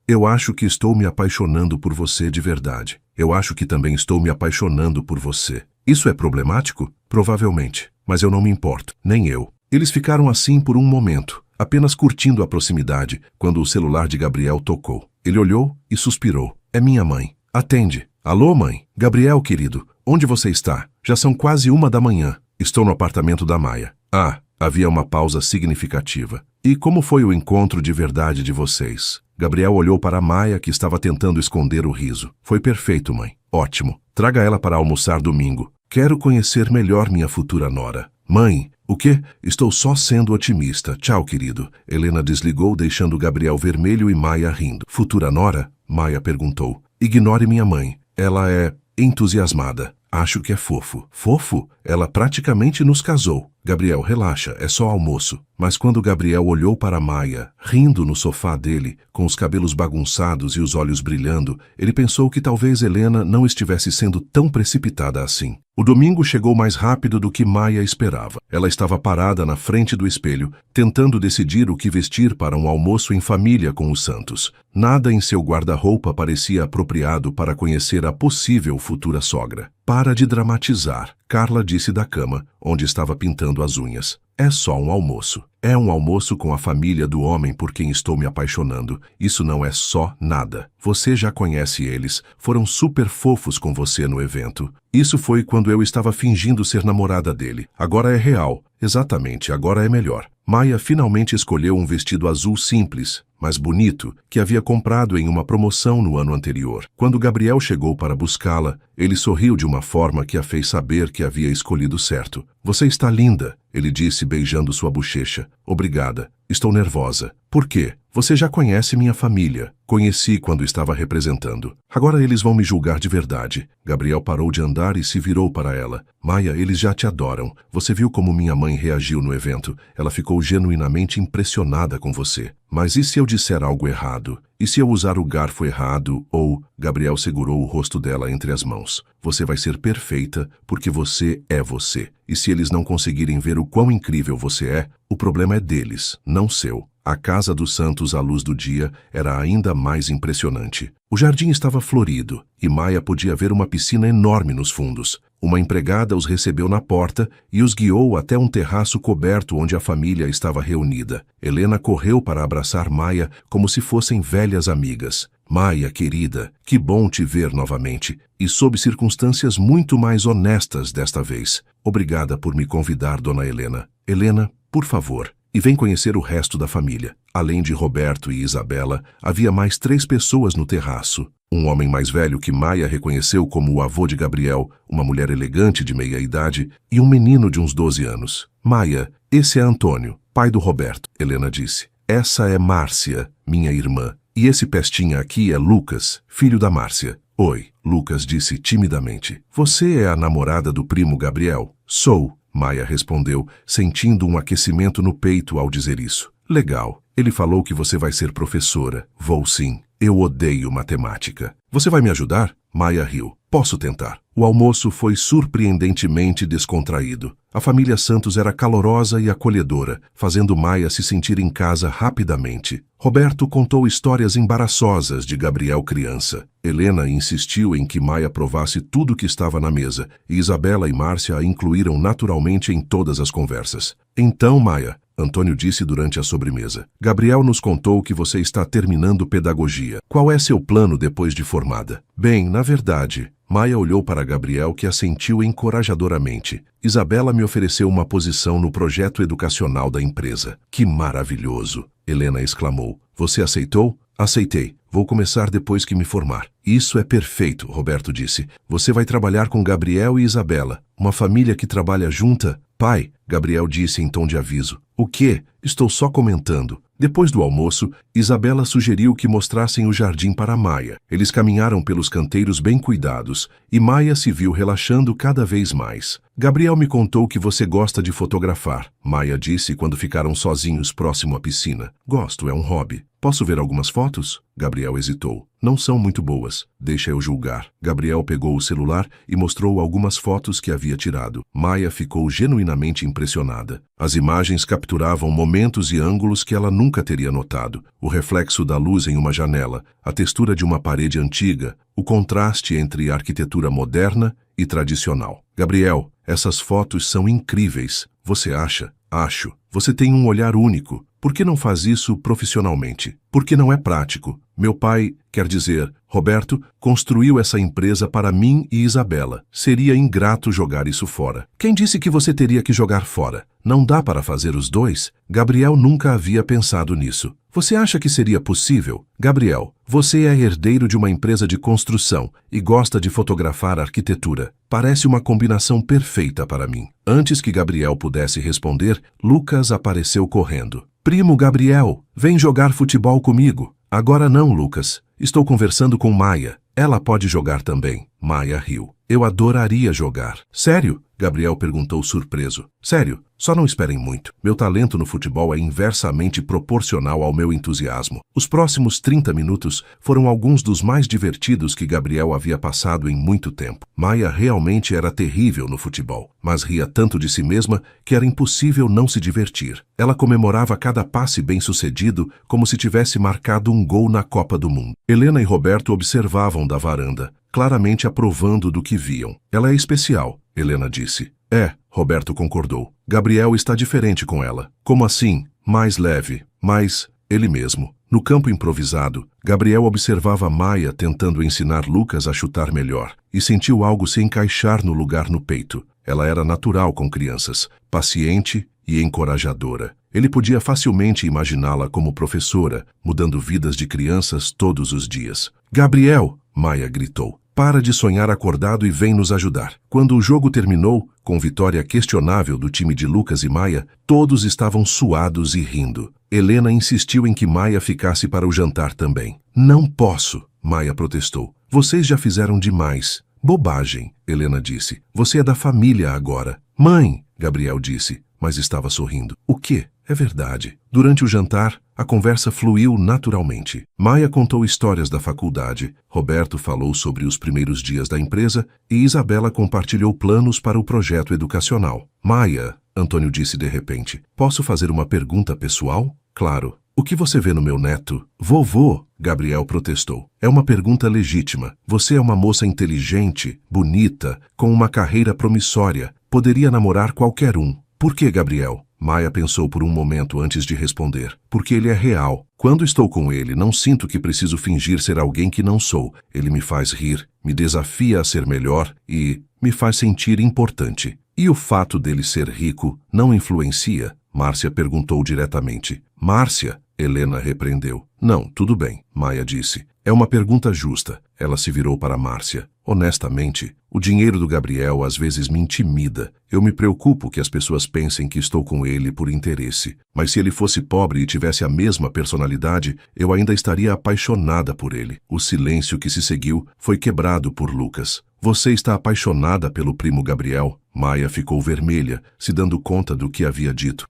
eu acho que estou me apaixonando por você de verdade. Eu acho que também estou me apaixonando por você. Isso é problemático? Provavelmente. Mas eu não me importo, nem eu. Eles ficaram assim por um momento, apenas curtindo a proximidade, quando o celular de Gabriel tocou. Ele olhou e suspirou. É minha mãe. Atende. Alô, mãe? Gabriel, querido, onde você está? Já são quase 1 da manhã. Estou no apartamento da Maia. Ah, havia uma pausa significativa. E como foi o encontro de verdade de vocês? Gabriel olhou para Maia, que estava tentando esconder o riso. Foi perfeito, mãe. Ótimo. Traga ela para almoçar domingo. Quero conhecer melhor minha futura nora. Mãe, o quê? Estou só sendo otimista. Tchau, querido. Helena desligou, deixando Gabriel vermelho e Maia rindo. Futura nora? Maia perguntou. Ignore minha mãe. Ela é entusiasmada. Acho que é fofo. Fofo? Ela praticamente nos casou. Gabriel, relaxa, é só almoço. Mas quando Gabriel olhou para Maia, rindo no sofá dele, com os cabelos bagunçados e os olhos brilhando, ele pensou que talvez Helena não estivesse sendo tão precipitada assim. O domingo chegou mais rápido do que Maia esperava. Ela estava parada na frente do espelho, tentando decidir o que vestir para um almoço em família com os Santos. Nada em seu guarda-roupa parecia apropriado para conhecer a possível futura sogra. Para de dramatizar, Carla disse da cama, onde estava pintando as unhas. É só um almoço. É um almoço com a família do homem por quem estou me apaixonando. Isso não é só nada. Você já conhece eles. Foram super fofos com você no evento. Isso foi quando eu estava fingindo ser namorada dele. Agora é real. Exatamente, agora é melhor. Maia finalmente escolheu um vestido azul simples, mas bonito, que havia comprado em uma promoção no ano anterior. Quando Gabriel chegou para buscá-la, ele sorriu de uma forma que a fez saber que havia escolhido certo. Você está linda, ele disse beijando sua bochecha. Obrigada. Estou nervosa. Por quê? Você já conhece minha família. Conheci quando estava representando. Agora eles vão me julgar de verdade. Gabriel parou de andar e se virou para ela. Maia, eles já te adoram. Você viu como minha mãe reagiu no evento? Ela ficou genuinamente impressionada com você. Mas e se eu disser algo errado? E se eu usar o garfo errado? Ou... Gabriel segurou o rosto dela entre as mãos. Você vai ser perfeita porque você é você. E se eles não conseguirem ver o quão incrível você é, o problema é deles, não seu. A casa dos Santos à luz do dia era ainda mais impressionante. O jardim estava florido e Maia podia ver uma piscina enorme nos fundos. Uma empregada os recebeu na porta e os guiou até um terraço coberto onde a família estava reunida. Helena correu para abraçar Maia como se fossem velhas amigas. Maia, querida, que bom te ver novamente, e sob circunstâncias muito mais honestas desta vez. Obrigada por me convidar, dona Helena. Helena, por favor. E vem conhecer o resto da família. Além de Roberto e Isabela, havia mais 3 pessoas no terraço. Um homem mais velho que Maia reconheceu como o avô de Gabriel, uma mulher elegante de meia-idade e um menino de uns 12 anos. Maia, esse é Antônio, pai do Roberto, Helena disse. Essa é Márcia, minha irmã. E esse pestinha aqui é Lucas, filho da Márcia. Oi, Lucas disse timidamente. Você é a namorada do primo Gabriel? Sou, Maia respondeu, sentindo um aquecimento no peito ao dizer isso. Legal. Ele falou que você vai ser professora. Vou sim. Eu odeio matemática. Você vai me ajudar? Maia riu. Posso tentar. O almoço foi surpreendentemente descontraído. A família Santos era calorosa e acolhedora, fazendo Maia se sentir em casa rapidamente. Roberto contou histórias embaraçosas de Gabriel criança. Helena insistiu em que Maia provasse tudo que estava na mesa, e Isabela e Márcia a incluíram naturalmente em todas as conversas. Então, Maia, Antônio disse durante a sobremesa, Gabriel nos contou que você está terminando pedagogia. Qual é seu plano depois de formada? Bem, na verdade... Maia olhou para Gabriel, que assentiu encorajadoramente. Isabela me ofereceu uma posição no projeto educacional da empresa. Que maravilhoso! Helena exclamou. Você aceitou? Aceitei. Vou começar depois que me formar. Isso é perfeito, Roberto disse. Você vai trabalhar com Gabriel e Isabela. Uma família que trabalha junta? Pai, Gabriel disse em tom de aviso. O quê? Estou só comentando. Depois do almoço, Isabela sugeriu que mostrassem o jardim para Maia. Eles caminharam pelos canteiros bem cuidados, e Maia se viu relaxando cada vez mais. Gabriel me contou que você gosta de fotografar, Maia disse quando ficaram sozinhos próximo à piscina. Gosto, é um hobby. Posso ver algumas fotos? Gabriel hesitou. Não são muito boas. Deixa eu julgar. Gabriel pegou o celular e mostrou algumas fotos que havia tirado. Maia ficou genuinamente impressionada. As imagens capturavam momentos e ângulos que ela nunca teria notado. O reflexo da luz em uma janela, a textura de uma parede antiga, o contraste entre arquitetura moderna e tradicional. Gabriel, essas fotos são incríveis. Você acha? Acho. Você tem um olhar único. Por que não faz isso profissionalmente? Porque não é prático. Meu pai, quer dizer, Roberto, construiu essa empresa para mim e Isabela. Seria ingrato jogar isso fora. Quem disse que você teria que jogar fora? Não dá para fazer os dois? Gabriel nunca havia pensado nisso. Você acha que seria possível? Gabriel, você é herdeiro de uma empresa de construção e gosta de fotografar arquitetura. Parece uma combinação perfeita para mim. Antes que Gabriel pudesse responder, Lucas apareceu correndo. Primo Gabriel, vem jogar futebol comigo. Agora não, Lucas. Estou conversando com Maia. Ela pode jogar também. Maia riu. Eu adoraria jogar. Sério? Gabriel perguntou surpreso. Sério, só não esperem muito. Meu talento no futebol é inversamente proporcional ao meu entusiasmo. Os próximos 30 minutos foram alguns dos mais divertidos que Gabriel havia passado em muito tempo. Maia realmente era terrível no futebol, mas ria tanto de si mesma que era impossível não se divertir. Ela comemorava cada passe bem-sucedido como se tivesse marcado um gol na Copa do Mundo. Helena e Roberto observavam da varanda, claramente aprovando do que viam. Ela é especial, Helena disse. É, Roberto concordou. Gabriel está diferente com ela. Como assim? Mais leve, mais ele mesmo. No campo improvisado, Gabriel observava Maia tentando ensinar Lucas a chutar melhor e sentiu algo se encaixar no lugar no peito. Ela era natural com crianças, paciente e encorajadora. Ele podia facilmente imaginá-la como professora, mudando vidas de crianças todos os dias. Gabriel! Maia gritou. Para de sonhar acordado e vem nos ajudar. Quando o jogo terminou, com vitória questionável do time de Lucas e Maia, todos estavam suados e rindo. Helena insistiu em que Maia ficasse para o jantar também. Não posso, Maia protestou. Vocês já fizeram demais. Bobagem, Helena disse. Você é da família agora. Mãe, Gabriel disse, mas estava sorrindo. O quê? É verdade. Durante o jantar, a conversa fluiu naturalmente. Maia contou histórias da faculdade, Roberto falou sobre os primeiros dias da empresa e Isabela compartilhou planos para o projeto educacional. Maia, Antônio disse de repente, posso fazer uma pergunta pessoal? Claro. O que você vê no meu neto? Vovô, Gabriel protestou. É uma pergunta legítima. Você é uma moça inteligente, bonita, com uma carreira promissória. Poderia namorar qualquer um. Por que, Gabriel? Maia pensou por um momento antes de responder. Porque ele é real. Quando estou com ele, não sinto que preciso fingir ser alguém que não sou. Ele me faz rir, me desafia a ser melhor e me faz sentir importante. E o fato dele ser rico não influencia? Márcia perguntou diretamente. Márcia, Helena repreendeu. Não, tudo bem, Maia disse. É uma pergunta justa. Ela se virou para Márcia. Honestamente, o dinheiro do Gabriel às vezes me intimida. Eu me preocupo que as pessoas pensem que estou com ele por interesse. Mas se ele fosse pobre e tivesse a mesma personalidade, eu ainda estaria apaixonada por ele. O silêncio que se seguiu foi quebrado por Lucas. Você está apaixonada pelo primo Gabriel? Maia ficou vermelha, se dando conta do que havia dito.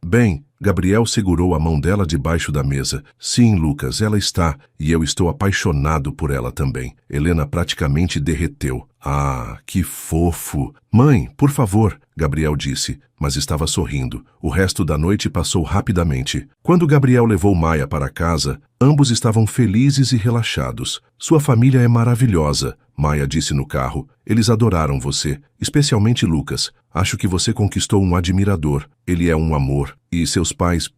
Bem... Gabriel segurou a mão dela debaixo da mesa. Sim, Lucas, ela está, e eu estou apaixonado por ela também. Helena praticamente derreteu. Ah, que fofo! Mãe, por favor, Gabriel disse, mas estava sorrindo. O resto da noite passou rapidamente. Quando Gabriel levou Maia para casa, ambos estavam felizes e relaxados. Sua família é maravilhosa, Maia disse no carro. Eles adoraram você, especialmente Lucas. Acho que você conquistou um admirador. Ele é um amor. E seus pais,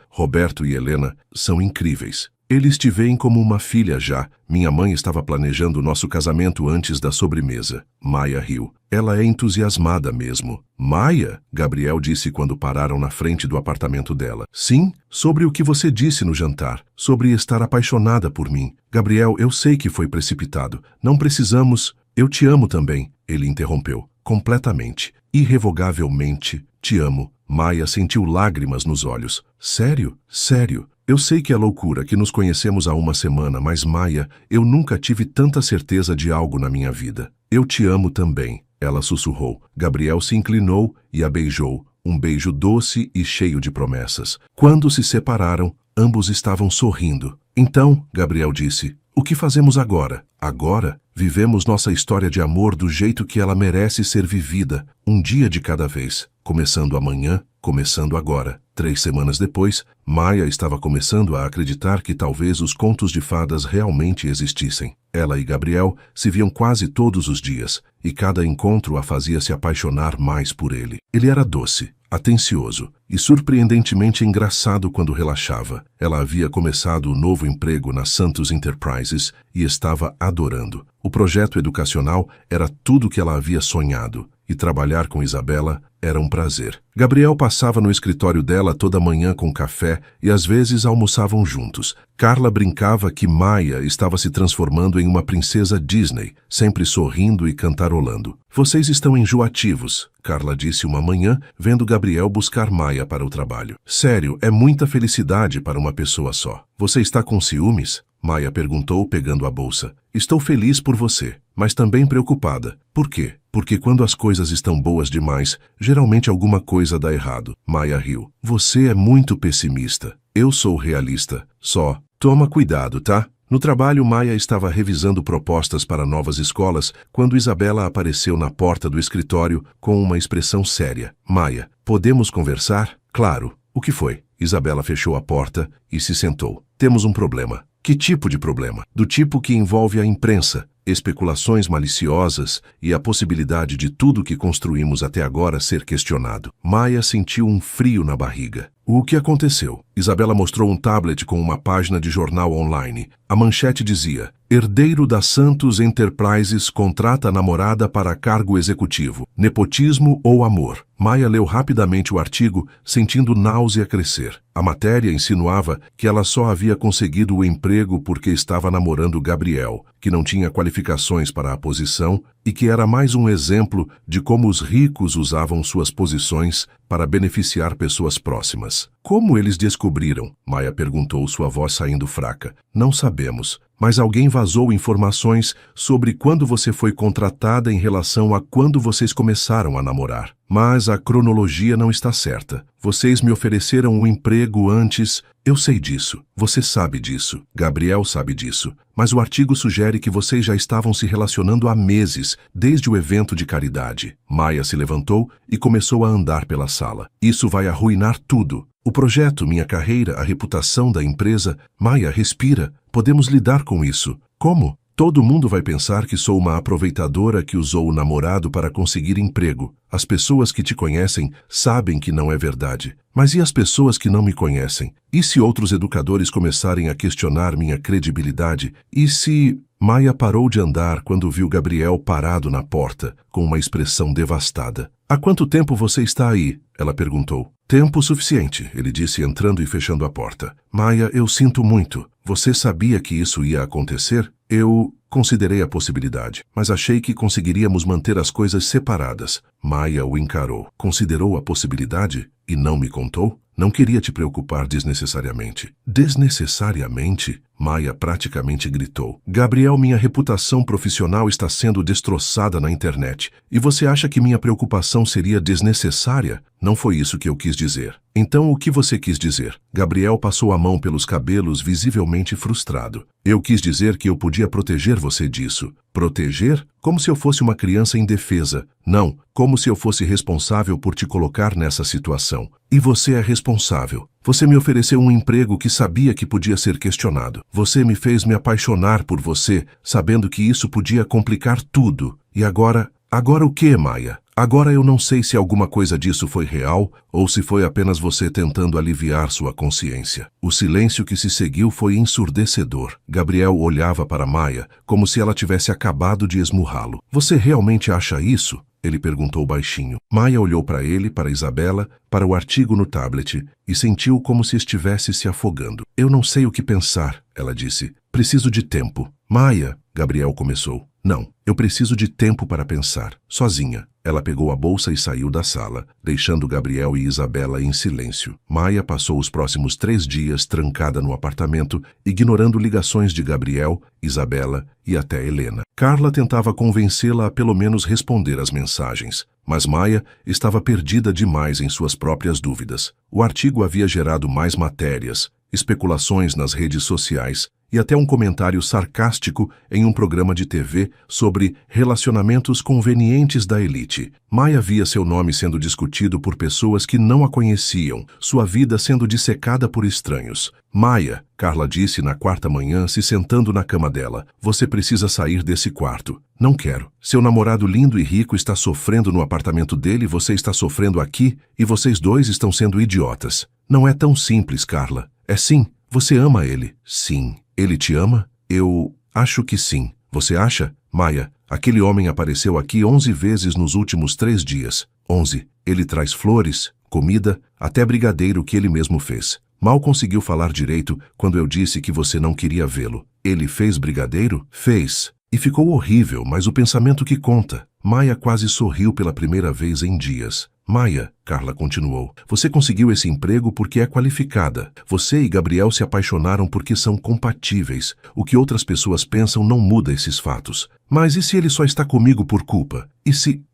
Roberto e Helena, são incríveis. Eles te veem como uma filha já. Minha mãe estava planejando nosso casamento antes da sobremesa. Maia riu. Ela é entusiasmada mesmo. Maia? Gabriel disse quando pararam na frente do apartamento dela. Sim, sobre o que você disse no jantar. Sobre estar apaixonada por mim. Gabriel, eu sei que foi precipitado. Não precisamos... Eu te amo também, ele interrompeu. completamente, irrevogavelmente, te amo. Maia sentiu lágrimas nos olhos. Sério? Sério? Eu sei que é loucura, que nos conhecemos há uma semana, mas Maia, eu nunca tive tanta certeza de algo na minha vida. Eu te amo também, ela sussurrou. Gabriel se inclinou e a beijou, um beijo doce e cheio de promessas. Quando se separaram, ambos estavam sorrindo. Então, Gabriel disse, o que fazemos agora? Agora, vivemos nossa história de amor do jeito que ela merece ser vivida, um dia de cada vez. Começando amanhã, começando agora. 3 semanas depois, Maia estava começando a acreditar que talvez os contos de fadas realmente existissem. Ela e Gabriel se viam quase todos os dias, e cada encontro a fazia se apaixonar mais por ele. Ele era doce, atencioso e surpreendentemente engraçado quando relaxava. Ela havia começado o novo emprego na Santos Enterprises e estava adorando. O projeto educacional era tudo o que ela havia sonhado, e trabalhar com Isabela era um prazer. Gabriel passava no escritório dela toda manhã com café e às vezes almoçavam juntos. Carla brincava que Maia estava se transformando em uma princesa Disney, sempre sorrindo e cantarolando. Vocês estão enjoativos, Carla disse uma manhã, vendo Gabriel buscar Maia para o trabalho. Sério, é muita felicidade para uma pessoa só. Você está com ciúmes? Maia perguntou, pegando a bolsa. Estou feliz por você, mas também preocupada. Por quê? Porque quando as coisas estão boas demais, geralmente alguma coisa dá errado. Maia riu. Você é muito pessimista. Eu sou realista. Só, toma cuidado, tá? No trabalho, Maia estava revisando propostas para novas escolas quando Isabela apareceu na porta do escritório com uma expressão séria. Maia, podemos conversar? Claro. O que foi? Isabela fechou a porta e se sentou. Temos um problema. Que tipo de problema? Do tipo que envolve a imprensa, especulações maliciosas e a possibilidade de tudo que construímos até agora ser questionado. Maia sentiu um frio na barriga. O que aconteceu? Isabela mostrou um tablet com uma página de jornal online. A manchete dizia: herdeiro da Santos Enterprises contrata namorada para cargo executivo. Nepotismo ou amor? Maia leu rapidamente o artigo, sentindo náusea crescer. A matéria insinuava que ela só havia conseguido o emprego porque estava namorando Gabriel, que não tinha qualificações para a posição e que era mais um exemplo de como os ricos usavam suas posições para beneficiar pessoas próximas. Como eles descobriram? Maia perguntou, sua voz saindo fraca. Não sabemos, mas alguém vazou informações sobre quando você foi contratada em relação a quando vocês começaram a namorar. Mas a cronologia não está certa. Vocês me ofereceram um emprego antes. Eu sei disso. Você sabe disso. Gabriel sabe disso. Mas o artigo sugere que vocês já estavam se relacionando há meses, desde o evento de caridade. Maia se levantou e começou a andar pela sala. Isso vai arruinar tudo. O projeto, minha carreira, a reputação da empresa. Maia, respira. Podemos lidar com isso. Como? Todo mundo vai pensar que sou uma aproveitadora que usou o namorado para conseguir emprego. As pessoas que te conhecem sabem que não é verdade. Mas e as pessoas que não me conhecem? E se outros educadores começarem a questionar minha credibilidade? E se... Maia parou de andar quando viu Gabriel parado na porta, com uma expressão devastada. Há quanto tempo você está aí? Ela perguntou. Tempo suficiente, ele disse, entrando e fechando a porta. Maia, eu sinto muito. Você sabia que isso ia acontecer? Eu considerei a possibilidade, mas achei que conseguiríamos manter as coisas separadas. Maia o encarou. Considerou a possibilidade e não me contou? Não queria te preocupar desnecessariamente. Desnecessariamente? Maia praticamente gritou. Gabriel, minha reputação profissional está sendo destroçada na internet. E você acha que minha preocupação seria desnecessária? Não foi isso que eu quis dizer. Então, o que você quis dizer? Gabriel passou a mão pelos cabelos, visivelmente frustrado. Eu quis dizer que eu podia proteger você disso. Proteger? Como se eu fosse uma criança indefesa. Não, como se eu fosse responsável por te colocar nessa situação. E você é responsável. Você me ofereceu um emprego que sabia que podia ser questionado. Você me fez me apaixonar por você, sabendo que isso podia complicar tudo. E agora... Agora o quê, Maia? Agora eu não sei se alguma coisa disso foi real ou se foi apenas você tentando aliviar sua consciência. O silêncio que se seguiu foi ensurdecedor. Gabriel olhava para Maia como se ela tivesse acabado de esmurrá-lo. Você realmente acha isso? Ele perguntou baixinho. Maia olhou para ele, para Isabela, para o artigo no tablet e sentiu como se estivesse se afogando. Eu não sei o que pensar, ela disse. Preciso de tempo. Maia, Gabriel começou. Não, Eu preciso de tempo para pensar. Sozinha. Ela pegou a bolsa e saiu da sala, deixando Gabriel e Isabela em silêncio. Maia passou os próximos 3 dias trancada no apartamento, ignorando ligações de Gabriel, Isabela e até Helena. Carla tentava convencê-la a pelo menos responder às mensagens, mas Maia estava perdida demais em suas próprias dúvidas. O artigo havia gerado mais matérias, especulações nas redes sociais e até um comentário sarcástico em um programa de TV sobre relacionamentos convenientes da elite. Maia via seu nome sendo discutido por pessoas que não a conheciam, sua vida sendo dissecada por estranhos. Maia, Carla disse na quarta manhã, se sentando na cama dela, você precisa sair desse quarto. Não quero. Seu namorado lindo e rico está sofrendo no apartamento dele, você está sofrendo aqui e vocês dois estão sendo idiotas. Não é tão simples, Carla. É sim. Você ama ele? Sim. Ele te ama? Eu acho que sim. Você acha? Maia, aquele homem apareceu aqui 11 vezes nos últimos 3 dias. 11. Ele traz flores, comida, até brigadeiro que ele mesmo fez. Mal conseguiu falar direito quando eu disse que você não queria vê-lo. Ele fez brigadeiro? Fez. E ficou horrível, mas o pensamento que conta. Maia quase sorriu pela primeira vez em dias. Maia, Carla continuou, você conseguiu esse emprego porque é qualificada. Você e Gabriel se apaixonaram porque são compatíveis. O que outras pessoas pensam não muda esses fatos. Mas e se ele só está comigo por culpa? E se?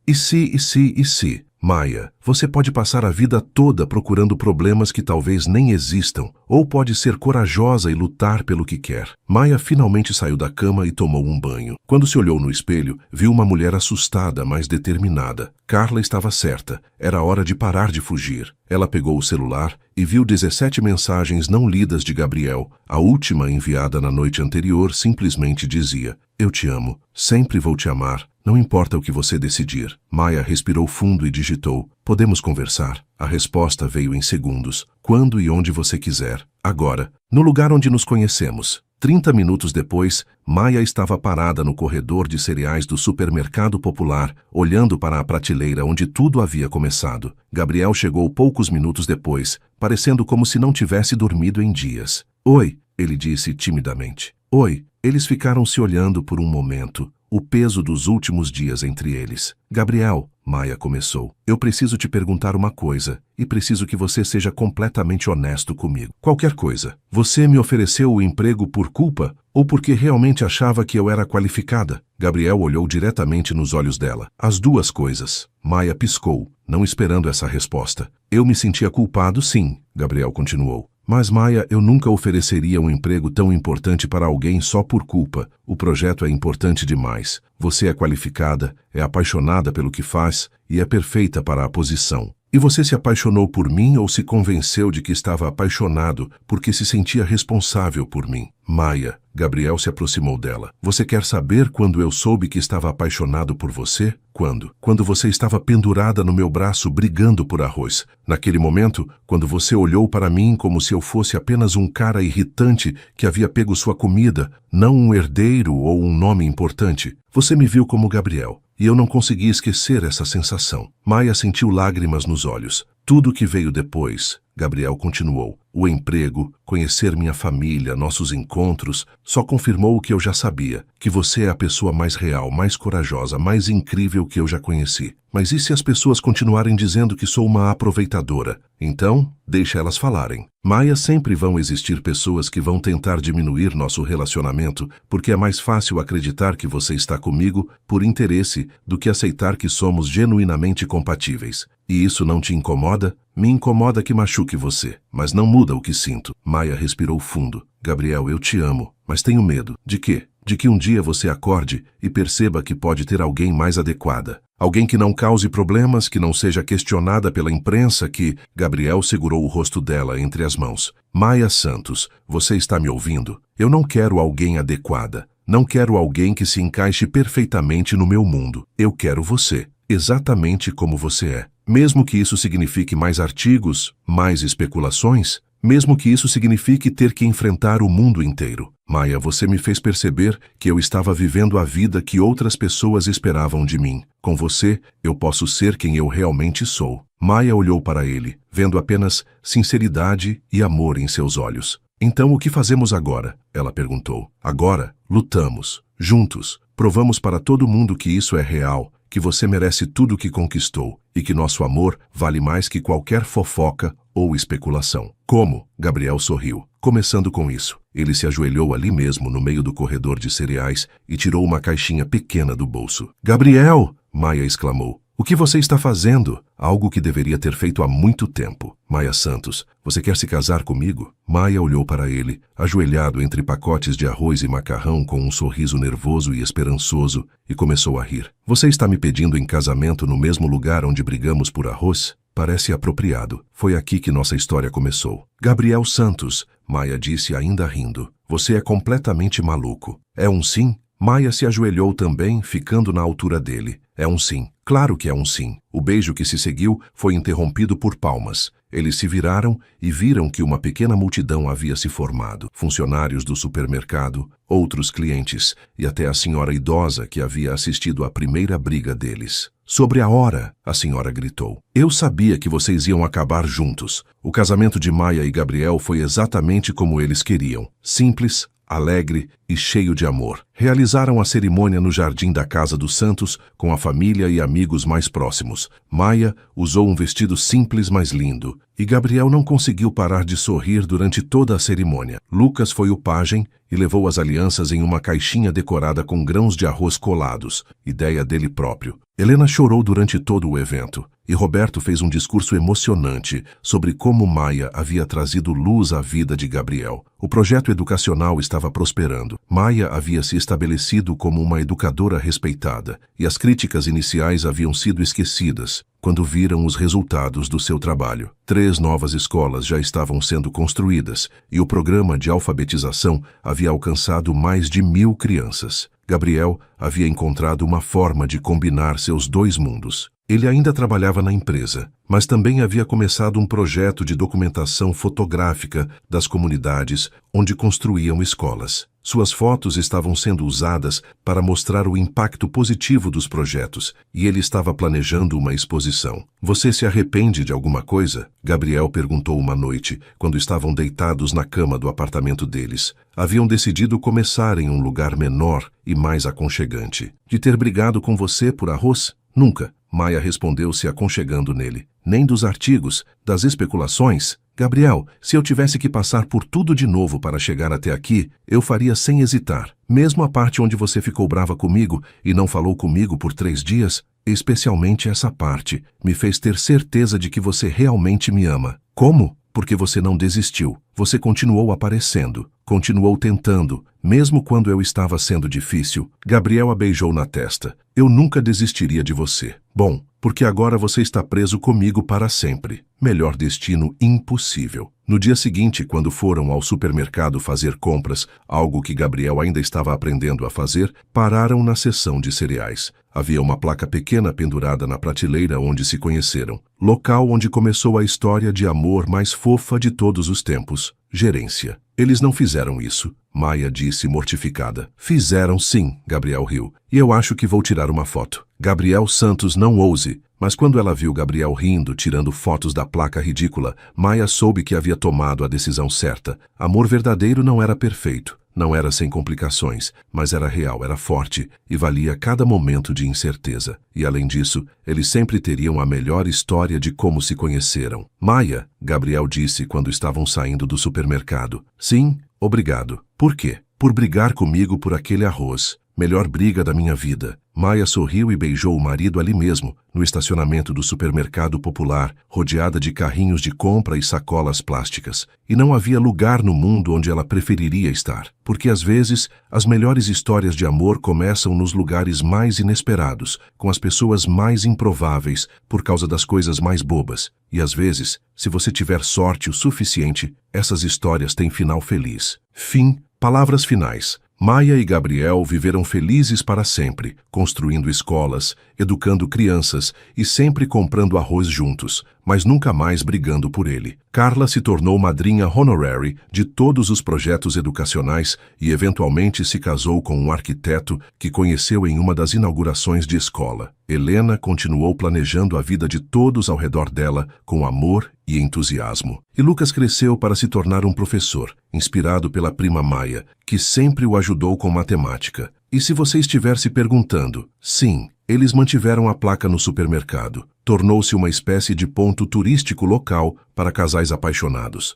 Maia, você pode passar a vida toda procurando problemas que talvez nem existam, ou pode ser corajosa e lutar pelo que quer. Maia finalmente saiu da cama e tomou um banho. Quando se olhou no espelho, viu uma mulher assustada, mas determinada. Carla estava certa. Era hora de parar de fugir. Ela pegou o celular e viu 17 mensagens não lidas de Gabriel. A última, enviada na noite anterior, simplesmente dizia: eu te amo, sempre vou te amar, não importa o que você decidir. Maia respirou fundo e digitou: podemos conversar? A resposta veio em segundos: quando e onde você quiser. Agora, no lugar onde nos conhecemos. 30 minutos depois, Maia estava parada no corredor de cereais do supermercado popular, olhando para a prateleira onde tudo havia começado. Gabriel chegou poucos minutos depois, parecendo como se não tivesse dormido em dias. Oi, ele disse timidamente. Oi. Eles ficaram se olhando por um momento, o peso dos últimos dias entre eles. Gabriel, Maia começou, eu preciso te perguntar uma coisa, e preciso que você seja completamente honesto comigo. Qualquer coisa. Você me ofereceu o emprego por culpa, ou porque realmente achava que eu era qualificada? Gabriel olhou diretamente nos olhos dela. As duas coisas. Maia piscou, não esperando essa resposta. Eu me sentia culpado, sim, Gabriel continuou. Mas, Maia, eu nunca ofereceria um emprego tão importante para alguém só por culpa. O projeto é importante demais. Você é qualificada, é apaixonada pelo que faz e é perfeita para a posição. E você se apaixonou por mim ou se convenceu de que estava apaixonado porque se sentia responsável por mim? Maia, Gabriel se aproximou dela. Você quer saber quando eu soube que estava apaixonado por você? Quando? Quando você estava pendurada no meu braço brigando por arroz. Naquele momento, quando você olhou para mim como se eu fosse apenas um cara irritante que havia pego sua comida, não um herdeiro ou um nome importante. Você me viu como Gabriel. E eu não consegui esquecer essa sensação. Maia sentiu lágrimas nos olhos. Tudo o que veio depois, Gabriel continuou. O emprego, conhecer minha família, nossos encontros, só confirmou o que eu já sabia, que você é a pessoa mais real, mais corajosa, mais incrível que eu já conheci. Mas e se as pessoas continuarem dizendo que sou uma aproveitadora? Então, deixa elas falarem. Maia, sempre vão existir pessoas que vão tentar diminuir nosso relacionamento, porque é mais fácil acreditar que você está comigo por interesse do que aceitar que somos genuinamente compatíveis. E isso não te incomoda? Me incomoda que machuque você, mas não muda o que sinto. Maia respirou fundo. Gabriel, eu te amo, mas tenho medo. De quê? De que um dia você acorde e perceba que pode ter alguém mais adequada. Alguém que não cause problemas, que não seja questionada pela imprensa, que... Gabriel segurou o rosto dela entre as mãos. Maia Santos, você está me ouvindo? Eu não quero alguém adequada. Não quero alguém que se encaixe perfeitamente no meu mundo. Eu quero você, exatamente como você é. Mesmo que isso signifique mais artigos, mais especulações, mesmo que isso signifique ter que enfrentar o mundo inteiro. Maia, você me fez perceber que eu estava vivendo a vida que outras pessoas esperavam de mim. Com você, eu posso ser quem eu realmente sou. Maia olhou para ele, vendo apenas sinceridade e amor em seus olhos. Então o que fazemos agora? Ela perguntou. Agora, lutamos. Juntos. Provamos para todo mundo que isso é real, que você merece tudo o que conquistou e que nosso amor vale mais que qualquer fofoca ou especulação. Como? Gabriel sorriu. Começando com isso, ele se ajoelhou ali mesmo no meio do corredor de cereais e tirou uma caixinha pequena do bolso. Gabriel! Maia exclamou. O que você está fazendo? Algo que deveria ter feito há muito tempo. Maia Santos, você quer se casar comigo? Maia olhou para ele, ajoelhado entre pacotes de arroz e macarrão com um sorriso nervoso e esperançoso, e começou a rir. Você está me pedindo em casamento no mesmo lugar onde brigamos por arroz? Parece apropriado. Foi aqui que nossa história começou. Gabriel Santos, Maia disse ainda rindo. Você é completamente maluco. É um sim? Maia se ajoelhou também, ficando na altura dele. É um sim. Claro que é um sim. O beijo que se seguiu foi interrompido por palmas. Eles se viraram e viram que uma pequena multidão havia se formado. Funcionários do supermercado, outros clientes e até a senhora idosa que havia assistido à primeira briga deles. Sobre a hora, a senhora gritou. Eu sabia que vocês iam acabar juntos. O casamento de Maia e Gabriel foi exatamente como eles queriam. Simples, alegre e cheio de amor. Realizaram a cerimônia no jardim da Casa dos Santos com a família e amigos mais próximos. Maia usou um vestido simples, mas lindo, e Gabriel não conseguiu parar de sorrir durante toda a cerimônia. Lucas foi o pajem e levou as alianças em uma caixinha decorada com grãos de arroz colados, ideia dele próprio. Helena chorou durante todo o evento, e Roberto fez um discurso emocionante sobre como Maia havia trazido luz à vida de Gabriel. O projeto educacional estava prosperando. Maia havia se estabelecido como uma educadora respeitada, e as críticas iniciais haviam sido esquecidas quando viram os resultados do seu trabalho. 3 novas escolas já estavam sendo construídas, e o programa de alfabetização havia alcançado mais de 1.000 crianças. Gabriel havia encontrado uma forma de combinar seus 2 mundos. Ele ainda trabalhava na empresa, mas também havia começado um projeto de documentação fotográfica das comunidades onde construíam escolas. Suas fotos estavam sendo usadas para mostrar o impacto positivo dos projetos, e ele estava planejando uma exposição. Você se arrepende de alguma coisa? Gabriel perguntou uma noite, quando estavam deitados na cama do apartamento deles. Haviam decidido começar em um lugar menor e mais aconchegante. De ter brigado com você por arroz? Nunca. Maia respondeu se aconchegando nele. Nem dos artigos, das especulações? Gabriel, se eu tivesse que passar por tudo de novo para chegar até aqui, eu faria sem hesitar. Mesmo a parte onde você ficou brava comigo e não falou comigo por 3 dias, especialmente essa parte, me fez ter certeza de que você realmente me ama. Como? Porque você não desistiu. Você continuou aparecendo, continuou tentando, mesmo quando eu estava sendo difícil. Gabriel a beijou na testa. Eu nunca desistiria de você. Bom, porque agora você está preso comigo para sempre. Melhor destino impossível. No dia seguinte, quando foram ao supermercado fazer compras, algo que Gabriel ainda estava aprendendo a fazer, pararam na seção de cereais. Havia uma placa pequena pendurada na prateleira onde se conheceram. Local onde começou a história de amor mais fofa de todos os tempos. Gerência. Eles não fizeram isso, Maia disse mortificada. Fizeram sim, Gabriel riu. E eu acho que vou tirar uma foto. Gabriel Santos, não ouse. Mas quando ela viu Gabriel rindo, tirando fotos da placa ridícula, Maia soube que havia tomado a decisão certa. Amor verdadeiro não era perfeito, não era sem complicações, mas era real, era forte e valia cada momento de incerteza. E além disso, eles sempre teriam a melhor história de como se conheceram. Maia, Gabriel disse quando estavam saindo do supermercado. Sim, obrigado. Por quê? Por brigar comigo por aquele arroz. Melhor briga da minha vida. Maia sorriu e beijou o marido ali mesmo, no estacionamento do supermercado popular, rodeada de carrinhos de compra e sacolas plásticas. E não havia lugar no mundo onde ela preferiria estar. Porque às vezes, as melhores histórias de amor começam nos lugares mais inesperados, com as pessoas mais improváveis, por causa das coisas mais bobas. E às vezes, se você tiver sorte o suficiente, essas histórias têm final feliz. Fim. Palavras finais. Maia e Gabriel viveram felizes para sempre, construindo escolas, educando crianças e sempre comprando arroz juntos, mas nunca mais brigando por ele. Carla se tornou madrinha honorary de todos os projetos educacionais e eventualmente se casou com um arquiteto que conheceu em uma das inaugurações de escola. Helena continuou planejando a vida de todos ao redor dela com amor e entusiasmo. E Lucas cresceu para se tornar um professor, inspirado pela prima Maia, que sempre o ajudou com matemática. E se você estiver se perguntando, sim, eles mantiveram a placa no supermercado. Tornou-se uma espécie de ponto turístico local para casais apaixonados.